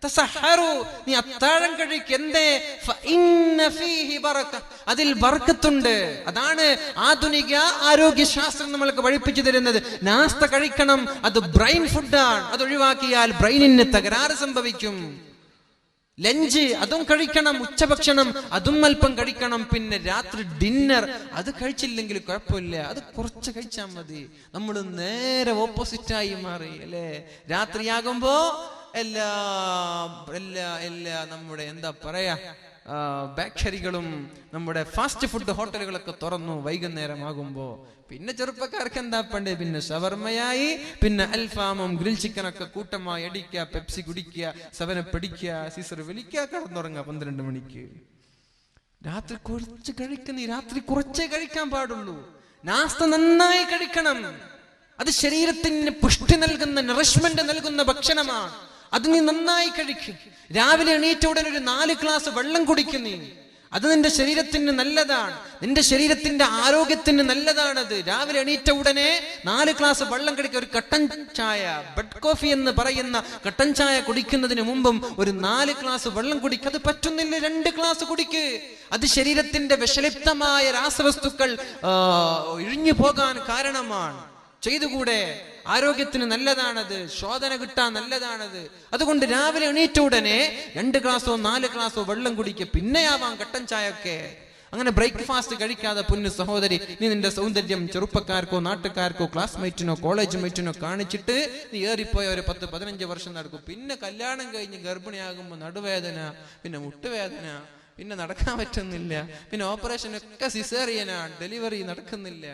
Speaker 1: തസഹറു, നീ അത്താഴം കഴിക്കെന്തേ? ഫഇന്ന ഫീഹി ബറക, അതിൽ ബർക്കത്തുണ്ട്. അതാണ് ആധുനിക ആരോഗ്യ ശാസ്ത്രം നമ്മൾക്ക് പഠിപ്പിച്ചു തരുന്നത്. നാസ്ത കഴിക്കണം, അത് ബ്രെയിൻ ഫുഡാണ്. അത് ഒഴിവാക്കിയാൽ ബ്രെയിനിന് തകരാറ് സംഭവിക്കും. ലഞ്ച് അതും കഴിക്കണം, ഉച്ചഭക്ഷണം അതും അല്പം കഴിക്കണം. പിന്നെ രാത്രി ഡിന്നർ അത് കഴിച്ചില്ലെങ്കിൽ കുഴപ്പമില്ല, അത് കുറച്ച് കഴിച്ചാൽ മതി. നമ്മൾ നേരെ ഓപ്പോസിറ്റായി മാറി അല്ലേ? രാത്രിയാകുമ്പോ എല്ലാ നമ്മുടെ എന്താ പറയാ ബേക്കറികളും നമ്മുടെ ഫാസ്റ്റ് ഫുഡ് ഹോട്ടലുകളൊക്കെ തുറന്നു വൈകുന്നേരമാകുമ്പോ. പിന്നെ ചെറുപ്പക്കാർക്ക് എന്താ പണ്ട്? പിന്നെ ഷവർമയായി, പിന്നെ അൽഫാമും ഗ്രിൽ ചിക്കനൊക്കെ കൂട്ടമായി അടിക്കുക, പെപ്സി കുടിക്കുക, 7up അടിക്കുക, സീസർ വലിക്കുക, കടന്നുറങ്ങുക 12 മണിക്ക്. രാത്രി കുറച്ച് കഴിക്കുന്ന, രാത്രി കുറച്ചേ കഴിക്കാൻ പാടുള്ളൂ. നാസ്ത നന്നായി കഴിക്കണം. അത് ശരീരത്തിന് പുഷ്ടി നൽകുന്ന, നറിഷ്മെന്റ് നൽകുന്ന ഭക്ഷണമാണ്. അത് നീ നന്നായി കഴിക്കും. രാവിലെ എണീറ്റ ഉടനെ ഒരു 4 ഗ്ലാസ് വെള്ളം കുടിക്കുന്നീ, അത് നിന്റെ ശരീരത്തിന് നല്ലതാണ്, നിന്റെ ശരീരത്തിന്റെ ആരോഗ്യത്തിന് നല്ലതാണത്. രാവിലെ എണീറ്റ ഉടനെ 4 ഗ്ലാസ് വെള്ളം കുടിക്കുക. ഒരു കട്ടൻ ചായ, ബെഡ് കോഫി എന്ന് പറയുന്ന കട്ടൻ ചായ കുടിക്കുന്നതിന് മുമ്പും ഒരു 4 ഗ്ലാസ് വെള്ളം കുടിക്കുക. അത് പറ്റുന്നില്ല, 2 ഗ്ലാസ് കുടിക്ക്. അത് ശരീരത്തിന്റെ വിഷലിപ്തമായ രാസവസ്തുക്കൾ ഇഴിഞ്ഞു പോകാൻ കാരണമാണ്. ചെയ്തുകൂടെ? ആരോഗ്യത്തിന് നല്ലതാണത്, ശോധന കിട്ടാൻ നല്ലതാണത്. അതുകൊണ്ട് രാവിലെ എണീറ്റ ഉടനെ 2 ഗ്ലാസോ 4 ഗ്ലാസോ വെള്ളം കുടിക്കുക. പിന്നെയാവാം കട്ടൻ ചായ ഒക്കെ. അങ്ങനെ ബ്രേക്ക്ഫാസ്റ്റ് കഴിക്കാതെ പൊന്നു സഹോദരി, നീ നിന്റെ സൗന്ദര്യം ചെറുപ്പക്കാർക്കോ നാട്ടുകാർക്കോ ക്ലാസ്മേറ്റിനോ കോളേജ് മേറ്റിനോ കാണിച്ചിട്ട് നീ ഏറിപ്പോയ ഒരു 10-15 വർഷം നടക്കും. പിന്നെ കല്യാണം കഴിഞ്ഞ് ഗർഭിണിയാകുമ്പോൾ നടുവേദന, പിന്നെ മുട്ടുവേദന, പിന്നെ നടക്കാൻ പറ്റുന്നില്ല, പിന്നെ ഓപ്പറേഷൻ ഒക്കെ സിസേറിയനാണ്, ഡെലിവറി നടക്കുന്നില്ല.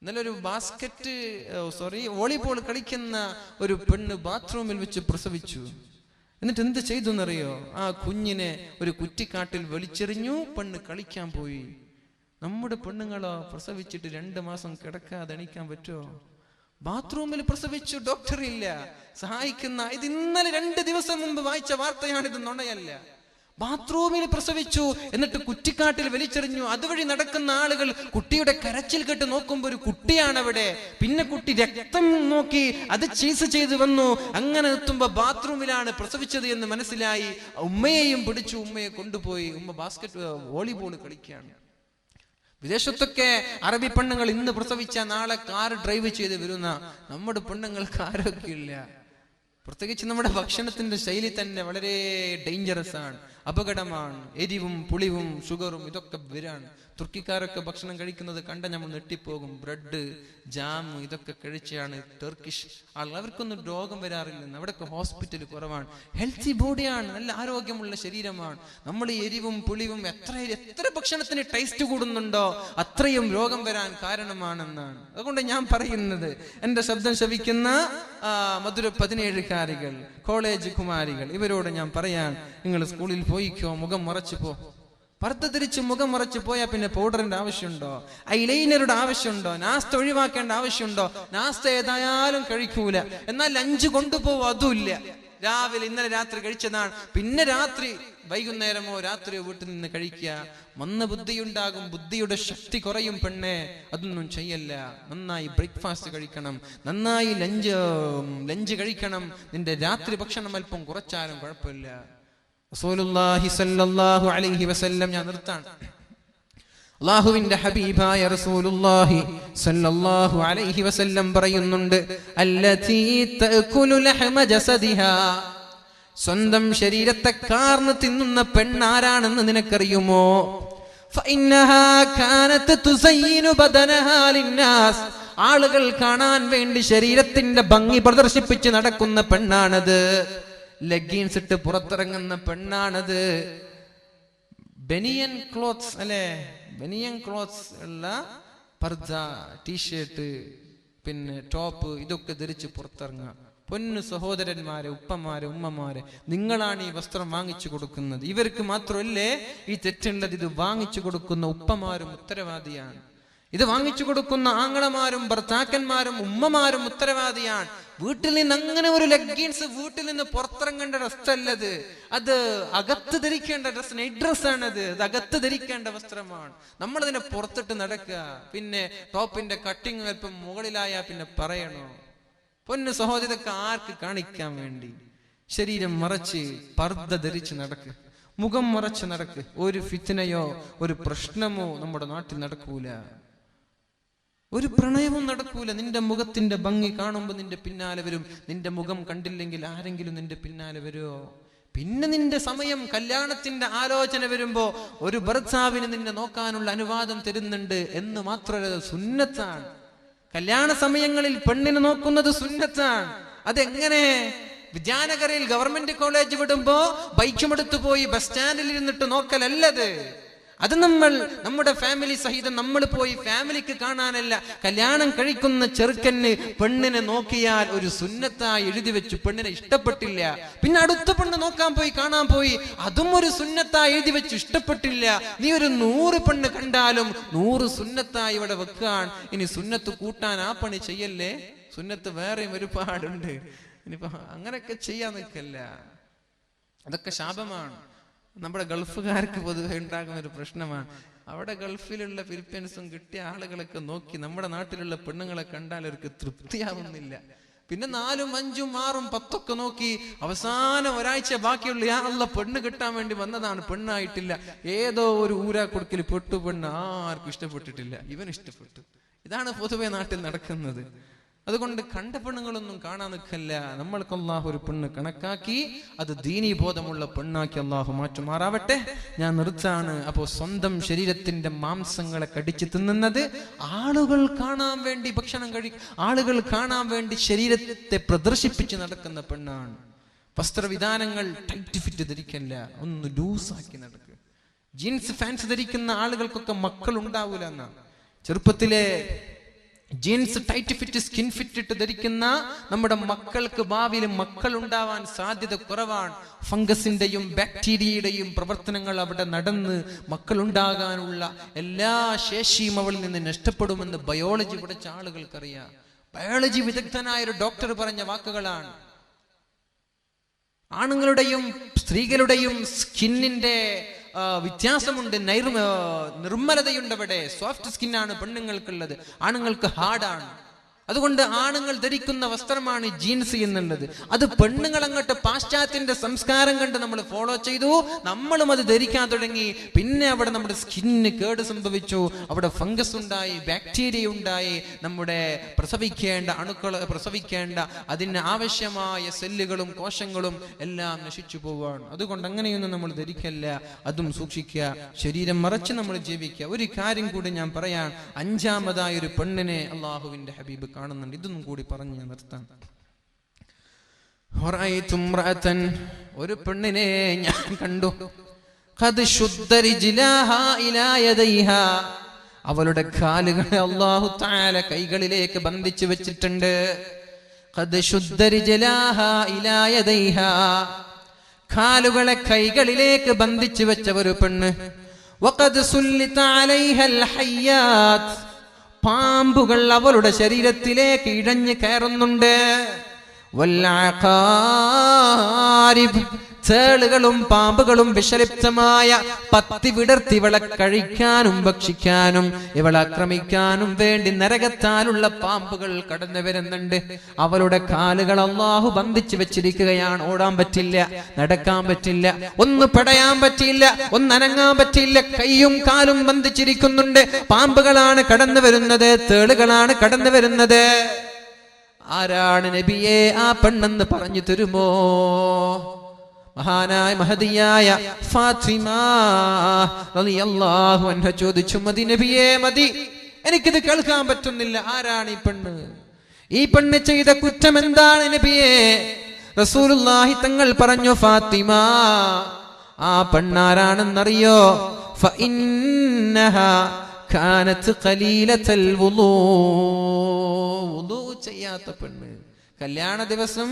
Speaker 1: ഇന്നലെ ഒരു വോളിബോൾ കളിക്കുന്ന ഒരു പെണ്ണ് ബാത്റൂമിൽ വെച്ച് പ്രസവിച്ചു. എന്നിട്ട് എന്ത് ചെയ്തു എന്നറിയോ? ആ കുഞ്ഞിനെ ഒരു കുറ്റിക്കാട്ടിൽ വലിച്ചെറിഞ്ഞു, പെണ്ണ് കളിക്കാൻ പോയി. നമ്മുടെ പെണ്ണുങ്ങളോ പ്രസവിച്ചിട്ട് 2 മാസം കിടക്കാതെ എണീക്കാൻ പറ്റുമോ? ബാത്റൂമിൽ പ്രസവിച്ചു, ഡോക്ടർ ഇല്ല സഹായിക്കുന്ന. ഇത് ഇന്നലെ 2 ദിവസം മുമ്പ് വായിച്ച വാർത്തയാണ്, ഇത് നുണയല്ല. ബാത്റൂമിൽ പ്രസവിച്ചു, എന്നിട്ട് കുറ്റിക്കാട്ടിൽ വലിച്ചെറിഞ്ഞു. അതുവഴി നടക്കുന്ന ആളുകൾ കുട്ടിയുടെ കരച്ചിൽ കേട്ട് നോക്കുമ്പോൾ ഒരു കുട്ടിയാണ് അവിടെ. പിന്നെ കുട്ടി രക്തം നോക്കി അത് ചീസ് ചെയ്ത് വന്നു. അങ്ങനെ എത്തുമ്പോ ബാത്റൂമിലാണ് പ്രസവിച്ചത് എന്ന് മനസ്സിലായി. ഉമ്മയെയും പിടിച്ചു, ഉമ്മയെ കൊണ്ടുപോയി. ഉമ്മ വോളിബോൾ കളിക്കുകയാണ്. വിദേശത്തൊക്കെ അറബി പെണ്ണുങ്ങൾ ഇന്ന് പ്രസവിച്ച നാളെ കാർ ഡ്രൈവ് ചെയ്ത് വരുന്ന നമ്മുടെ പെണ്ണുങ്ങൾക്ക് ആരോഗ്യമില്ല. പ്രത്യേകിച്ച് നമ്മുടെ ഭക്ഷണത്തിന്റെ ശൈലി തന്നെ വളരെ ഡേഞ്ചറസ് ആണ്, അപകടമാണ്. എരിവും പുളിവും ഷുഗറും ഇതൊക്കെ വരാണ്. തുർക്കിക്കാരൊക്കെ ഭക്ഷണം കഴിക്കുന്നത് കണ്ട നമ്മൾ നെട്ടിപ്പോകും. ബ്രെഡ്, ജാം ഇതൊക്കെ കഴിച്ചാണ് ടർക്കിഷ് ആളുകൾ. അവർക്കൊന്നും രോഗം വരാറില്ലെന്ന്. അവിടെയൊക്കെ ഹോസ്പിറ്റൽ കുറവാണ്. ഹെൽത്തി ബോഡിയാണ്, നല്ല ആരോഗ്യമുള്ള ശരീരമാണ്. നമ്മൾ ഈ എരിവും പുളിവും എത്ര ഭക്ഷണത്തിന് ടേസ്റ്റ് കൂടുന്നുണ്ടോ അത്രയും രോഗം വരാൻ കാരണമാണെന്നാണ്. അതുകൊണ്ട് ഞാൻ പറയുന്നത്, എന്റെ ശബ്ദം ശവിക്കുന്ന മധുര 17കാരികൾ, കോളേജ് കുമാരികൾ, ഇവരോട് ഞാൻ പറയാൻ, നിങ്ങൾ സ്കൂളിൽ പോയിക്കോ, മുഖം മറച്ചു പോ. പർദ്ദ ധരിച്ച് മുഖം മറച്ചു പോയാൽ പിന്നെ പൗഡറിന്റെ ആവശ്യമുണ്ടോ? ഐലൈനറുടെ ആവശ്യമുണ്ടോ? നാസ്ത ഒഴിവാക്കേണ്ട ആവശ്യമുണ്ടോ? നാസ്ത ഏതായാലും കഴിക്കൂല, എന്നാൽ ലഞ്ച് കൊണ്ടുപോകും, അതുമില്ല. രാവിലെ ഇന്നലെ രാത്രി കഴിച്ചതാണ്, പിന്നെ രാത്രി വൈകുന്നേരമോ രാത്രിയോ വീട്ടിൽ നിന്ന് കഴിക്കുക. മന്ദബുദ്ധിയുണ്ടാകും, ബുദ്ധിയുടെ ശക്തി കുറയും. പെണ്ണെ, അതൊന്നും ചെയ്യല്ല. നന്നായി ബ്രേക്ക്ഫാസ്റ്റ് കഴിക്കണം, നന്നായി ലഞ്ച് കഴിക്കണം. നിന്റെ രാത്രി ഭക്ഷണം അല്പം കുറച്ചാലും കുഴപ്പമില്ല. റസൂലുള്ളാഹി സ്വല്ലല്ലാഹു അലൈഹി വസല്ലം, ഞാൻ നിർത്താണ്, അല്ലാഹുവിന്റെ ഹബീബായ റസൂലുള്ളാഹി സ്വല്ലല്ലാഹു അലൈഹി വസല്ലം പറയുന്നുണ്ട്, അല്ലതീ തഅകുലു ലഹമ ജസദിഹാ, സ്വന്തം ശരീരത്തെ കാർന്ന് തിന്നുന്ന പെണ്ണാരാണെന്ന് നിനക്കറിയുമോ? ഫഇന്നഹാ കാനത് തുസയ്യിനു ബദനഹാ ലിന്നാസ്, ആളുകൾ കാണാൻ വേണ്ടി ശരീരത്തിന്റെ ഭംഗി പ്രദർശിപ്പിച്ച് നടക്കുന്ന പെണ്ണാണത്. ലെഗിൻസ് ഇട്ട് പുറത്തിറങ്ങുന്ന പെണ്ണാണത്. ബനിയൻ ക്ലോത്ത്സ് അല്ലെ, ബനിയൻ ക്ലോത്ത്സ് ഉള്ള പർദ്ദ, ടീഷർട്ട്, പിന്നെ ടോപ്പ്, ഇതൊക്കെ ധരിച്ച് പുറത്തിറങ്ങുക. പൊന്നു സഹോദരന്മാരെ, ഉപ്പമാരെ, ഉമ്മമാരെ, നിങ്ങളാണ് ഈ വസ്ത്രം വാങ്ങിച്ചു കൊടുക്കുന്നത്. ഇവർക്ക് മാത്രമല്ലേ ഈ തെറ്റുള്ളത്, ഇത് വാങ്ങിച്ചു കൊടുക്കുന്ന ഉപ്പമാരും ഉത്തരവാദിയാണ്. ഇത് വാങ്ങിച്ചു കൊടുക്കുന്ന ആങ്ങളമാരും ഭർത്താക്കന്മാരും ഉമ്മമാരും ഉത്തരവാദിയാണ്. വീട്ടിൽ നിന്ന് അങ്ങനെ ഒരു ലെഗിൻസ് വീട്ടിൽ നിന്ന് പുറത്തിറങ്ങേണ്ട ഡ്രസ്സല്ലത്, അത് അകത്ത് ധരിക്കേണ്ട ഡ്രസ്, നൈറ്റ് ഡ്രസ്സാണത്. അത് അകത്ത് ധരിക്കേണ്ട വസ്ത്രമാണ്. നമ്മളതിനെ പുറത്തിട്ട് നടക്കുക. പിന്നെ ടോപ്പിന്റെ കട്ടിങ് അല്പം മുകളിലായ പിന്നെ പറയണോ? പൊന്നു സഹോദരൊക്കെ ആർക്ക് കാണിക്കാൻ വേണ്ടി? ശരീരം മറച്ച് പർദ്ദ ധരിച്ച് നടക്ക്, മുഖം മറച്ച് നടക്ക്. ഒരു ഫിത്നയോ ഒരു പ്രശ്നമോ നമ്മുടെ നാട്ടിൽ നടക്കൂല, ഒരു പ്രണയവും നടക്കൂല. നിന്റെ മുഖത്തിന്റെ ഭംഗി കാണുമ്പോൾ നിന്റെ പിന്നാലെ വരും. നിന്റെ മുഖം കണ്ടില്ലെങ്കിൽ ആരെങ്കിലും നിന്റെ പിന്നാലെ വരുമോ? പിന്നെ നിന്റെ സമയം, കല്യാണത്തിന്റെ ആലോചന വരുമ്പോ ഒരു ഭർത്താവിന് നിന്നെ നോക്കാനുള്ള അനുവാദം തരുന്നുണ്ട് എന്ന് മാത്രമല്ല, സുന്നത്താണ്. കല്യാണ സമയങ്ങളിൽ പെണ്ണിനെ നോക്കുന്നത് സുന്നത്താണ്. അതെങ്ങനെ? വിദ്യാനഗരയിൽ ഗവൺമെന്റ് കോളേജ് വിടുമ്പോ ബൈക്കുമെടുത്തു പോയി ബസ് സ്റ്റാൻഡിൽ ഇരുന്നിട്ട് നോക്കലല്ലത്. അത് നമ്മുടെ ഫാമിലി സഹിതം നമ്മൾ പോയി ഫാമിലിക്ക് കാണാനല്ല. കല്യാണം കഴിക്കുന്ന ചെറുക്കന് പെണ്ണിനെ നോക്കിയാൽ ഒരു സുന്നത്തായി എഴുതി വെച്ചു. പെണ്ണിനെ ഇഷ്ടപ്പെട്ടില്ല, പിന്നെ അടുത്ത പെണ്ണ് നോക്കാൻ പോയി, കാണാൻ പോയി, അതും ഒരു സുന്നത്തായി എഴുതി വെച്ചു. ഇഷ്ടപ്പെട്ടില്ല, നീ ഒരു 100 പെണ്ണ് കണ്ടാലും 100 സുന്നത്തായി ഇവിടെ വെക്കാൻ. ഇനി സുന്നത്ത് കൂട്ടാൻ ആ പണി ചെയ്യല്ലേ. സുന്നത്ത് വേറെയും ഒരുപാടുണ്ട്. ഇനിയിപ്പോ അങ്ങനെയൊക്കെ ചെയ്യാൻ നിൽക്കല്ല, അതൊക്കെ ശാപമാണ്. നമ്മുടെ ഗൾഫുകാർക്ക് പൊതുവെ ഉണ്ടാകുന്ന ഒരു പ്രശ്നമാണ്. അവിടെ ഗൾഫിലുള്ള ഫിലിപ്പീൻസും കിട്ടിയ ആളുകളൊക്കെ നോക്കി നമ്മുടെ നാട്ടിലുള്ള പെണ്ണുങ്ങളെ കണ്ടാൽ അവർക്ക് തൃപ്തിയാവുന്നില്ല. പിന്നെ 4, 5, 6, 10 നോക്കി അവസാനം ഒരാഴ്ച ബാക്കിയുള്ള അള്ള പെണ്ണ് കിട്ടാൻ വേണ്ടി വന്നതാണ്, പെണ്ണായിട്ടില്ല. ഏതോ ഒരു ഊരാ കൊടുക്കൽ പെട്ടു, പെണ്ണ് ആർക്കും ഇഷ്ടപ്പെട്ടിട്ടില്ല, ഇവൻ ഇഷ്ടപ്പെട്ടു. ഇതാണ് പൊതുവെ നാട്ടിൽ നടക്കുന്നത്. അതുകൊണ്ട് കണ്ട പെണ്ണുങ്ങളൊന്നും കാണാൻ നിൽക്കല്ല. നമ്മൾക്ക് അല്ലാഹു ഒരു പെണ്ണ് കണക്കാക്കി അത് ദീനീ ബോധമുള്ള പെണ്ണാക്കി അല്ലാഹു മാറ്റുമാറാവട്ടെ. ഞാൻ നിർത്താണ്. അപ്പോ സ്വന്തം ശരീരത്തിന്റെ മാംസങ്ങളെ കടിച്ചു തിന്നുന്നത്, ആളുകൾ കാണാൻ വേണ്ടി ഭക്ഷണം ആളുകൾ കാണാൻ വേണ്ടി ശരീരത്തെ പ്രദർശിപ്പിച്ച് നടക്കുന്ന പെണ്ണാണ്. വസ്ത്രവിധാനങ്ങൾ ടൈറ്റ് ഫിറ്റ് ധരിക്കല്ല, ഒന്ന് ലൂസാക്കി നടക്കുക. ജീൻസ് ഫാൻസ് ധരിക്കുന്ന ആളുകൾക്കൊക്കെ മക്കൾ ഉണ്ടാവൂല എന്നാണ്. ചെറുപ്പത്തിലെ jeans tight fit, skin fit ഇട്ട് ധരിക്കുന്ന നമ്മുടെ മക്കൾക്ക് ഭാവിയിൽ മക്കൾ ഉണ്ടാവാൻ സാധ്യത കുറവാണ്. ഫംഗസിന്റെയും ബാക്ടീരിയയുടെയും പ്രവർത്തനങ്ങൾ അവിടെ നടന്ന് മക്കൾ ഉണ്ടാകാനുള്ള എല്ലാ ശേഷിയും അവളിൽ നിന്ന് നഷ്ടപ്പെടുമെന്ന് ബയോളജി പഠിച്ച ആളുകൾക്കറിയാം. ബയോളജി വിദഗ്ധനായ ഒരു ഡോക്ടർ പറഞ്ഞ വാക്കുകളാണ്. ആണുങ്ങളുടെയും സ്ത്രീകളുടെയും സ്കിന്നിന്റെ വ്യത്യാസമുണ്ട്. നിർമ്മലതയുണ്ട്. അവിടെ സോഫ്റ്റ് സ്കിന്നാണ് പെണ്ണുങ്ങൾക്കുള്ളത്, ആണുങ്ങൾക്ക് ഹാർഡാണ്. അതുകൊണ്ട് ആണുങ്ങൾ ധരിക്കുന്ന വസ്ത്രമാണ് ജീൻസ് എന്നുള്ളത്. അത് പെണ്ണുങ്ങൾ അങ്ങോട്ട് പാശ്ചാത്യന്റെ സംസ്കാരം കണ്ട് നമ്മൾ ഫോളോ ചെയ്തു, നമ്മളും അത് ധരിക്കാൻ തുടങ്ങി. പിന്നെ അവിടെ നമ്മുടെ സ്കിന്നിന് കേട് സംഭവിച്ചു, അവിടെ ഫംഗസ് ഉണ്ടായി, ബാക്ടീരിയ ഉണ്ടായി, നമ്മുടെ പ്രസവിക്കേണ്ട അതിന് ആവശ്യമായ സെല്ലുകളും കോശങ്ങളും എല്ലാം നശിച്ചു പോവുകയാണ്. അതുകൊണ്ട് അങ്ങനെയൊന്നും നമ്മൾ ധരിക്കല്ല, അതും സൂക്ഷിക്കുക, ശരീരം മറച്ച് നമ്മൾ ജീവിക്കുക. ഒരു കാര്യം കൂടി ഞാൻ പറയാൻ, അഞ്ചാമതായ ഒരു പെണ്ണിനെ അള്ളാഹുവിന്റെ ഹബീബ് കാണുന്നുണ്ട്. ഇതൊന്നും കൂടി പറഞ്ഞ് ഞാൻ നിർത്താം. ഒരു പെണ്ണിനെ ഞാൻ കണ്ടു. അവളുടെ കാലുകളെ അല്ലാഹു തആല കൈകളിലേക്ക് ബന്ധിച്ചു വെച്ചിട്ടുണ്ട്. കാലുകളെ കൈകളിലേക്ക് ബന്ധിച്ചു വെച്ച ഒരു പെണ്ണ്. പാമ്പുകൾ അവളുടെ ശരീരത്തിലേക്ക് ഇഴഞ്ഞു കയറുന്നുണ്ട്. ചേളുകളും പാമ്പുകളും വിഷലിപ്തമായ പത്തി വിടർത്തി ഇവളെ കഴിക്കാനും ഭക്ഷിക്കാനും ഇവളെ ആക്രമിക്കാനും വേണ്ടി നരകത്താലുള്ള പാമ്പുകൾ കടന്നു വരുന്നുണ്ട്. അവളുടെ കാലുകൾ അല്ലാഹു ബന്ധിച്ചു വെച്ചിരിക്കുകയാണ്. ഓടാൻ പറ്റില്ല, നടക്കാൻ പറ്റില്ല, ഒന്ന് പടയാൻ പറ്റില്ല, ഒന്നനങ്ങാൻ പറ്റില്ല. കൈയും കാലും ബന്ധിച്ചിരിക്കുന്നുണ്ട്. പാമ്പുകളാണ് കടന്നു വരുന്നത്, തേളുകളാണ് കടന്നു വരുന്നത്. ആരാണ് നബിയെ ആ പെണ്ണെന്ന് പറഞ്ഞു തരുമോ? മഹാനായ മഹദിയായ ഫാത്തിമ റളിയല്ലാഹു അൻഹ ചോദിച്ചു, മതി നബിയേ, മതി, എനിക്കിത് കേൾക്കാൻ പറ്റുന്നില്ല. ആരാണ് ഈ പെണ്ണ്? ഈ പെണ്ണ് ചെയ്ത കുറ്റം എന്താണ് നബിയേ? റസൂലുള്ളാഹി തങ്ങൾ പറഞ്ഞു, ഫാത്തിമ, ആ പെണ്ണാരാണെന്നറിയോ? ഫഇന്നഹാ കാനത് ഖലീലത്തുൽ വുളൂ. വുളൂ ചെയ്യാത്ത പെണ്ണ്, കല്യാണ ദിവസം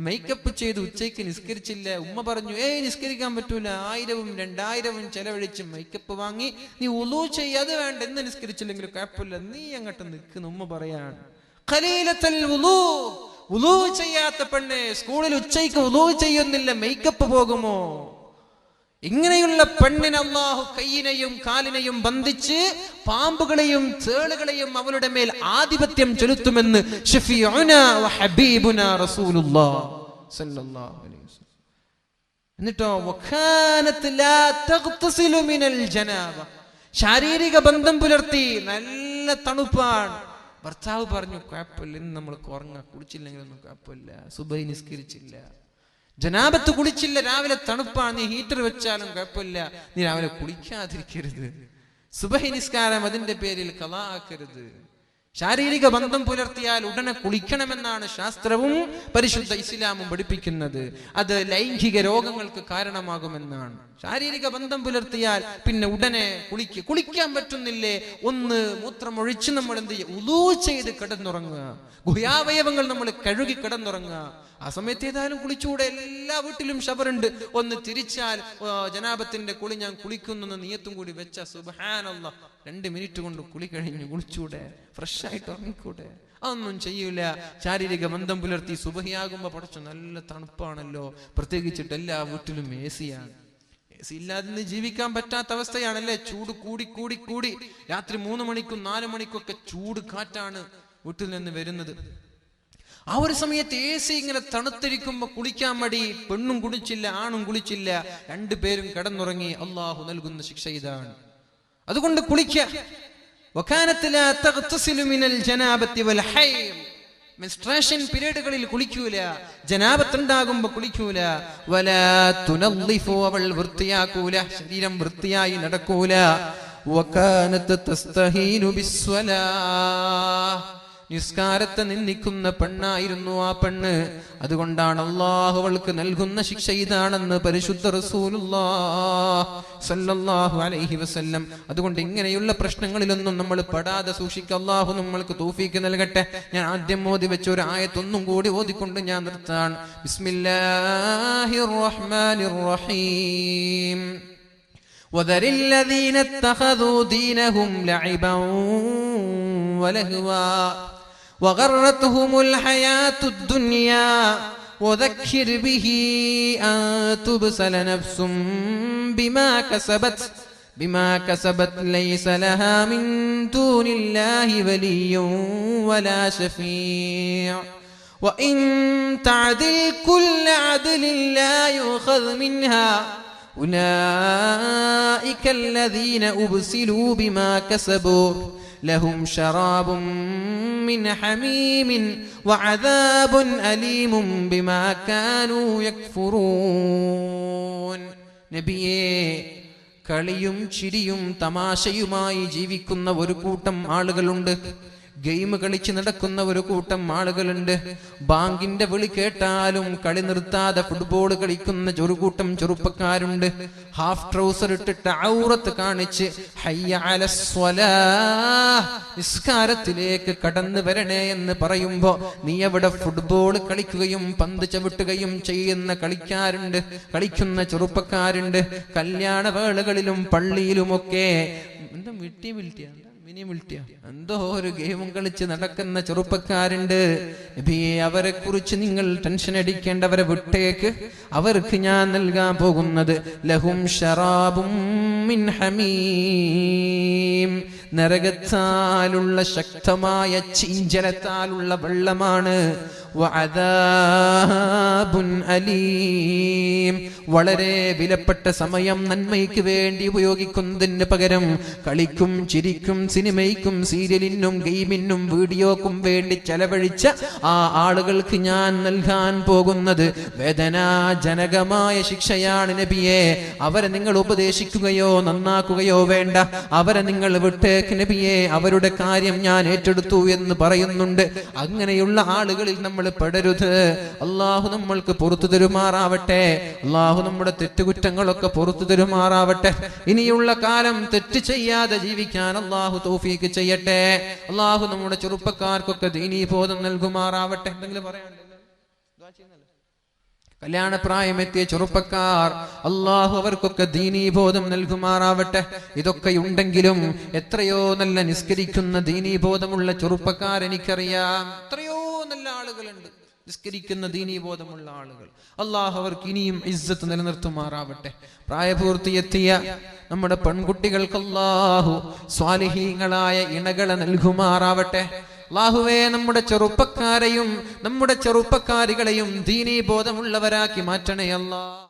Speaker 1: മേക്കപ്പ് ചെയ്ത് ഉച്ചയ്ക്ക് നിസ്കരിച്ചില്ല. ഉമ്മ പറഞ്ഞു, നിസ്കരിക്കാൻ പറ്റൂല, 1000ഉം 2000ഉം ചെലവഴിച്ച് മേക്കപ്പ് വാങ്ങി, നീ വുളൂ ചെയ്യാതെ വേണ്ട, എന്ന് നിസ്കരിച്ചില്ലെങ്കിലും കുഴപ്പമില്ല, നീ അങ്ങോട്ട് നിൽക്കുന്ന ഉമ്മ പറയാണ്. ഖലീലത്തുൽ വുളൂ, വുളൂ ചെയ്യാത്ത പെണ്ണ്, സ്കൂളിൽ ഉച്ചയ്ക്ക് വുളൂ ചെയ്യുന്നില്ല, മേക്കപ്പ് പോകുമോ? ഇങ്ങനെയുള്ള പെണ്ണിന് അല്ലാഹു കൈയിനെയും കാലിനെയും ബന്ധിച്ച് പാമ്പുകളെയും തേളുകളെയും അവളുടെ മേൽ ആധിപത്യം ചെലുത്തുമെന്ന് ഷഫീഉനാ വ ഹബീബുനാ റസൂലുള്ളാഹി സ്വല്ലല്ലാഹു അലൈഹി വസല്ലം. എന്നിട്ടോ വകാനത് ലാ തഗ്തസിലു മിനൽ ജനാബ, ശാരീരിക ബന്ധം പുലർത്തി, നല്ല തണുപ്പാണ്. ഭർത്താവ് പറഞ്ഞു, കുഴപ്പമില്ല, ഇന്ന് നമ്മൾ ഉറങ്ങാം, കുടിച്ചില്ലെങ്കിലൊന്നും കുഴപ്പമില്ല, സുബഹി നിസ്കരിച്ചില്ല, ജനാബത്ത് കുളിച്ചില്ല, രാവിലെ തണുപ്പാണ്, നീ ഹീറ്റർ വെച്ചാലും കുഴപ്പമില്ല, നീ രാവിലെ കുളിക്കാതിരിക്കരുത്, സുബഹി നിസ്കാരം അതിന്റെ പേരിൽ ഖളാ ആക്കരുത്. ശാരീരിക ബന്ധം പുലർത്തിയാൽ ഉടനെ കുളിക്കണമെന്നാണ് ശാസ്ത്രവും പരിശുദ്ധ ഇസ്ലാമും പഠിപ്പിക്കുന്നത്. അത് ലൈംഗിക രോഗങ്ങൾക്ക് കാരണമാകുമെന്നാണ്. ശാരീരിക ബന്ധം പുലർത്തിയാൽ പിന്നെ ഉടനെ കുളിക്കാൻ പറ്റുന്നില്ലേ, ഒന്ന് മൂത്രമൊഴിച്ച് നമ്മൾ എന്ത് ചെയ്യുക? വുളൂ ചെയ്ത് കിടന്നുറങ്ങുക, ഗുഹ്യാവയവങ്ങൾ നമ്മൾ കഴുകി കിടന്നുറങ്ങുക. ആ സമയത്ത് ഏതായാലും കുളിച്ചൂടെ? എല്ലാ വീട്ടിലും ഷവറുണ്ട്. ഒന്ന് തിരിച്ചാൽ ജനാബത്തിന്റെ കുളി ഞാൻ കുളിക്കുന്നു നിയത്തും കൂടി വെച്ച, സുബ്ഹാനല്ലാഹ്, 2 മിനിറ്റ് കൊണ്ട് കുളി കഴിഞ്ഞു, കുളിച്ചൂടെ? ഫ്രഷ് ആയിട്ട് ഉറങ്ങിക്കൂടെ? അതൊന്നും ചെയ്യൂല. ശാരീരിക ബന്ധം പുലർത്തി സുബഹിയാകുമ്പോ പടച്ചു നല്ല തണുപ്പാണല്ലോ, പ്രത്യേകിച്ചിട്ട് എല്ലാ വീട്ടിലും AC ആണ്. AC ഇല്ലാതെ ജീവിക്കാൻ പറ്റാത്ത അവസ്ഥയാണല്ലേ. ചൂട് കൂടി കൂടി കൂടി രാത്രി 3 മണിക്കും 4 മണിക്കും ഒക്കെ ചൂട് കാറ്റാണ് വീട്ടിൽ നിന്ന് വരുന്നത്. ആ ഒരു സമയത്ത് AC ഇങ്ങനെ തണുത്തിരിക്കുമ്പോ കുളിക്കാൻ മടി, പെണ്ണും കുളിച്ചില്ല, ആണും കുളിച്ചില്ല, 2 പേരും കിടന്നുറങ്ങി. അള്ളാഹു നൽകുന്ന ശിക്ഷ ഇതാണ്. അതുകൊണ്ട് കുളിക്കുക. മെൻസ്ട്രേഷൻ പീരീഡുകളിൽ കുളിക്കൂല, ജനാബത്തുണ്ടാകുമ്പോ കുളിക്കൂല. അവൾ വൃത്തിയാക്കൂല, ശരീരം വൃത്തിയായി നടക്കൂല. നിസ്കാരത്തെ നിന്ദിക്കുന്ന പെണ്ണായിരുന്നു ആ പെണ്ണ്. അതുകൊണ്ടാണ് അല്ലാഹു അവൾക്ക് നൽകുന്ന ശിക്ഷ ഇതാണെന്ന് പരിശുദ്ധ റസൂലുള്ളാഹി സ്വല്ലല്ലാഹു അലൈഹി വസല്ലം. അതുകൊണ്ട് ഇങ്ങനെയുള്ള പ്രശ്നങ്ങളിലൊന്നും നമ്മൾ പെടാതെ സൂക്ഷിക്കുക. അല്ലാഹു നമ്മൾക്ക് തൗഫീഖ് നൽകട്ടെ. ഞാൻ ആദ്യം ഓതി വെച്ച ഒരു ആയത്ത് ഒന്നും കൂടി ഓതിക്കൊണ്ട് ഞാൻ നിർത്താൻ. ബിസ്മില്ലാഹിർ റഹ്മാനിർ റഹീം. وذر الذين اتخذوا دينهم لعبا ولهوا وغرتهم الحياة الدنيا وذكر به أن تبسل نفس بما كسبت ليس لها من دون الله ولي ولا شفيع وإن تعدل كل عدل لا يؤخذ منها أولئك الذين أبسلوا بما كسبوا لهم شراب من حميم وعذاب أليم بما كانوا يكفرون. നബിയേ, കളിയും ചിരിയും തമാശയുമായി ജീവിക്കുന്ന ഒരു കൂട്ടം ആളുകളുണ്ട്. ഗെയിം കളിച്ച് നടക്കുന്ന ഒരു കൂട്ടം ആളുകളുണ്ട്. ബാങ്കിന്റെ വിളി കേട്ടാലും കളി നിർത്താതെ ഫുട്ബോൾ കളിക്കുന്ന ഒരു കൂട്ടം ചെറുപ്പക്കാരുണ്ട്. ഹാഫ് ട്രൗസർ ഇട്ടിട്ട് ഔറത്ത് കാണിച്ച് ഹയ്യ അലസ്വലാഹ്, നിസ്കാരത്തിലേക്ക് കടന്നു വരണേ എന്ന് പറയുമ്പോ നീ അവിടെ ഫുട്ബോൾ കളിക്കുകയും പന്ത് ചവിട്ടുകയും ചെയ്യുന്ന കളിക്കുന്ന ചെറുപ്പക്കാരുണ്ട്. കല്യാണ വേളകളിലും പള്ളിയിലുമൊക്കെ എന്താ എന്തോ ഒരു ഗെയിമും കളിച്ച് നടക്കുന്ന ചെറുപ്പക്കാരുണ്ട്. നബിയെ, അവരെ കുറിച്ച് നിങ്ങൾ ടെൻഷൻ അടിക്കേണ്ടവരെ വിട്ടേക്ക്. അവർക്ക് ഞാൻ നൽകാൻ പോകുന്നത് ലഹും ശറാബും മിൻ ഹമീം, നരകത്താലുള്ള ശക്തമായ ചീഞ്ചലത്താലുള്ള വെള്ളമാണ്. വഅദാബുൻ അലീം, വളരെ വിലപ്പെട്ട സമയം നന്മയ്ക്ക് വേണ്ടി ഉപയോഗിക്കുന്നതിന് പകരം കളിക്കും ചിരിക്കും സിനിമയ്ക്കും സീരിയലിനും ഗെയിമിനും വീഡിയോക്കും വേണ്ടി ചെലവഴിച്ച ആ ആളുകൾക്ക് ഞാൻ നൽകാൻ പോകുന്നത് വേദനാജനകമായ ശിക്ഷയാണ്. നബിയെ, അവരെ നിങ്ങൾ ഉപദേശിക്കുകയോ നന്നാക്കുകയോ വേണ്ട. അവരെ നിങ്ങൾ വിട്ടേക്ക് നബിയെ, അവരുടെ കാര്യം ഞാൻ ഏറ്റെടുത്തു എന്ന് പറയുന്നുണ്ട്. അങ്ങനെയുള്ള ആളുകളിൽ നമ്മൾ പെടരുത്. അള്ളാഹു നമ്മൾക്ക് പുറത്തു തരുമാറാവട്ടെ. അള്ളാഹു നമ്മുടെ തെറ്റുകുറ്റങ്ങളൊക്കെ പുറത്തു തരുമാറാവട്ടെ. ഇനിയുള്ള കാലം തെറ്റ് ചെയ്യാതെ ജീവിക്കാൻ അള്ളാഹു തൗഫീക്ക് ചെയ്യട്ടെ. അള്ളാഹു നമ്മുടെ ചെറുപ്പക്കാർക്കൊക്കെ ദീനീ ബോധം നൽകുമാറാവട്ടെ. എന്തെങ്കിലും പറയാനുണ്ടോ? കല്യാണപ്രായമെത്തിയ ചെറുപ്പക്കാർ, അള്ളാഹു അവർക്കൊക്കെ ദീനീ ബോധം നൽകുമാറാവട്ടെ. ഇതൊക്കെ ഉണ്ടെങ്കിലും എത്രയോ നല്ല നിസ്കരിക്കുന്ന ദീനീ ബോധമുള്ള ചെറുപ്പക്കാർ എനിക്കറിയാം. എത്രയോ നല്ല ആളുകളുണ്ട്, നിസ്കരിക്കുന്ന ദീനീ ബോധമുള്ള ആളുകൾ. അള്ളാഹു അവർക്ക് ഇനിയും ഇസ്സത്ത് നിലനിർത്തുമാറാവട്ടെ. പ്രായപൂർത്തിയെത്തിയ നമ്മുടെ പെൺകുട്ടികൾക്ക് അള്ളാഹു സ്വാലിഹീങ്ങളായ ഇണകളെ നൽകുമാറാവട്ടെ. അല്ലാഹുവേ, നമ്മുടെ ചെറുപ്പക്കാരെയും നമ്മുടെ ചെറുപ്പക്കാരികളെയും ദീനീ ബോധമുള്ളവരാക്കി മാറ്റണേ അല്ലാഹ്.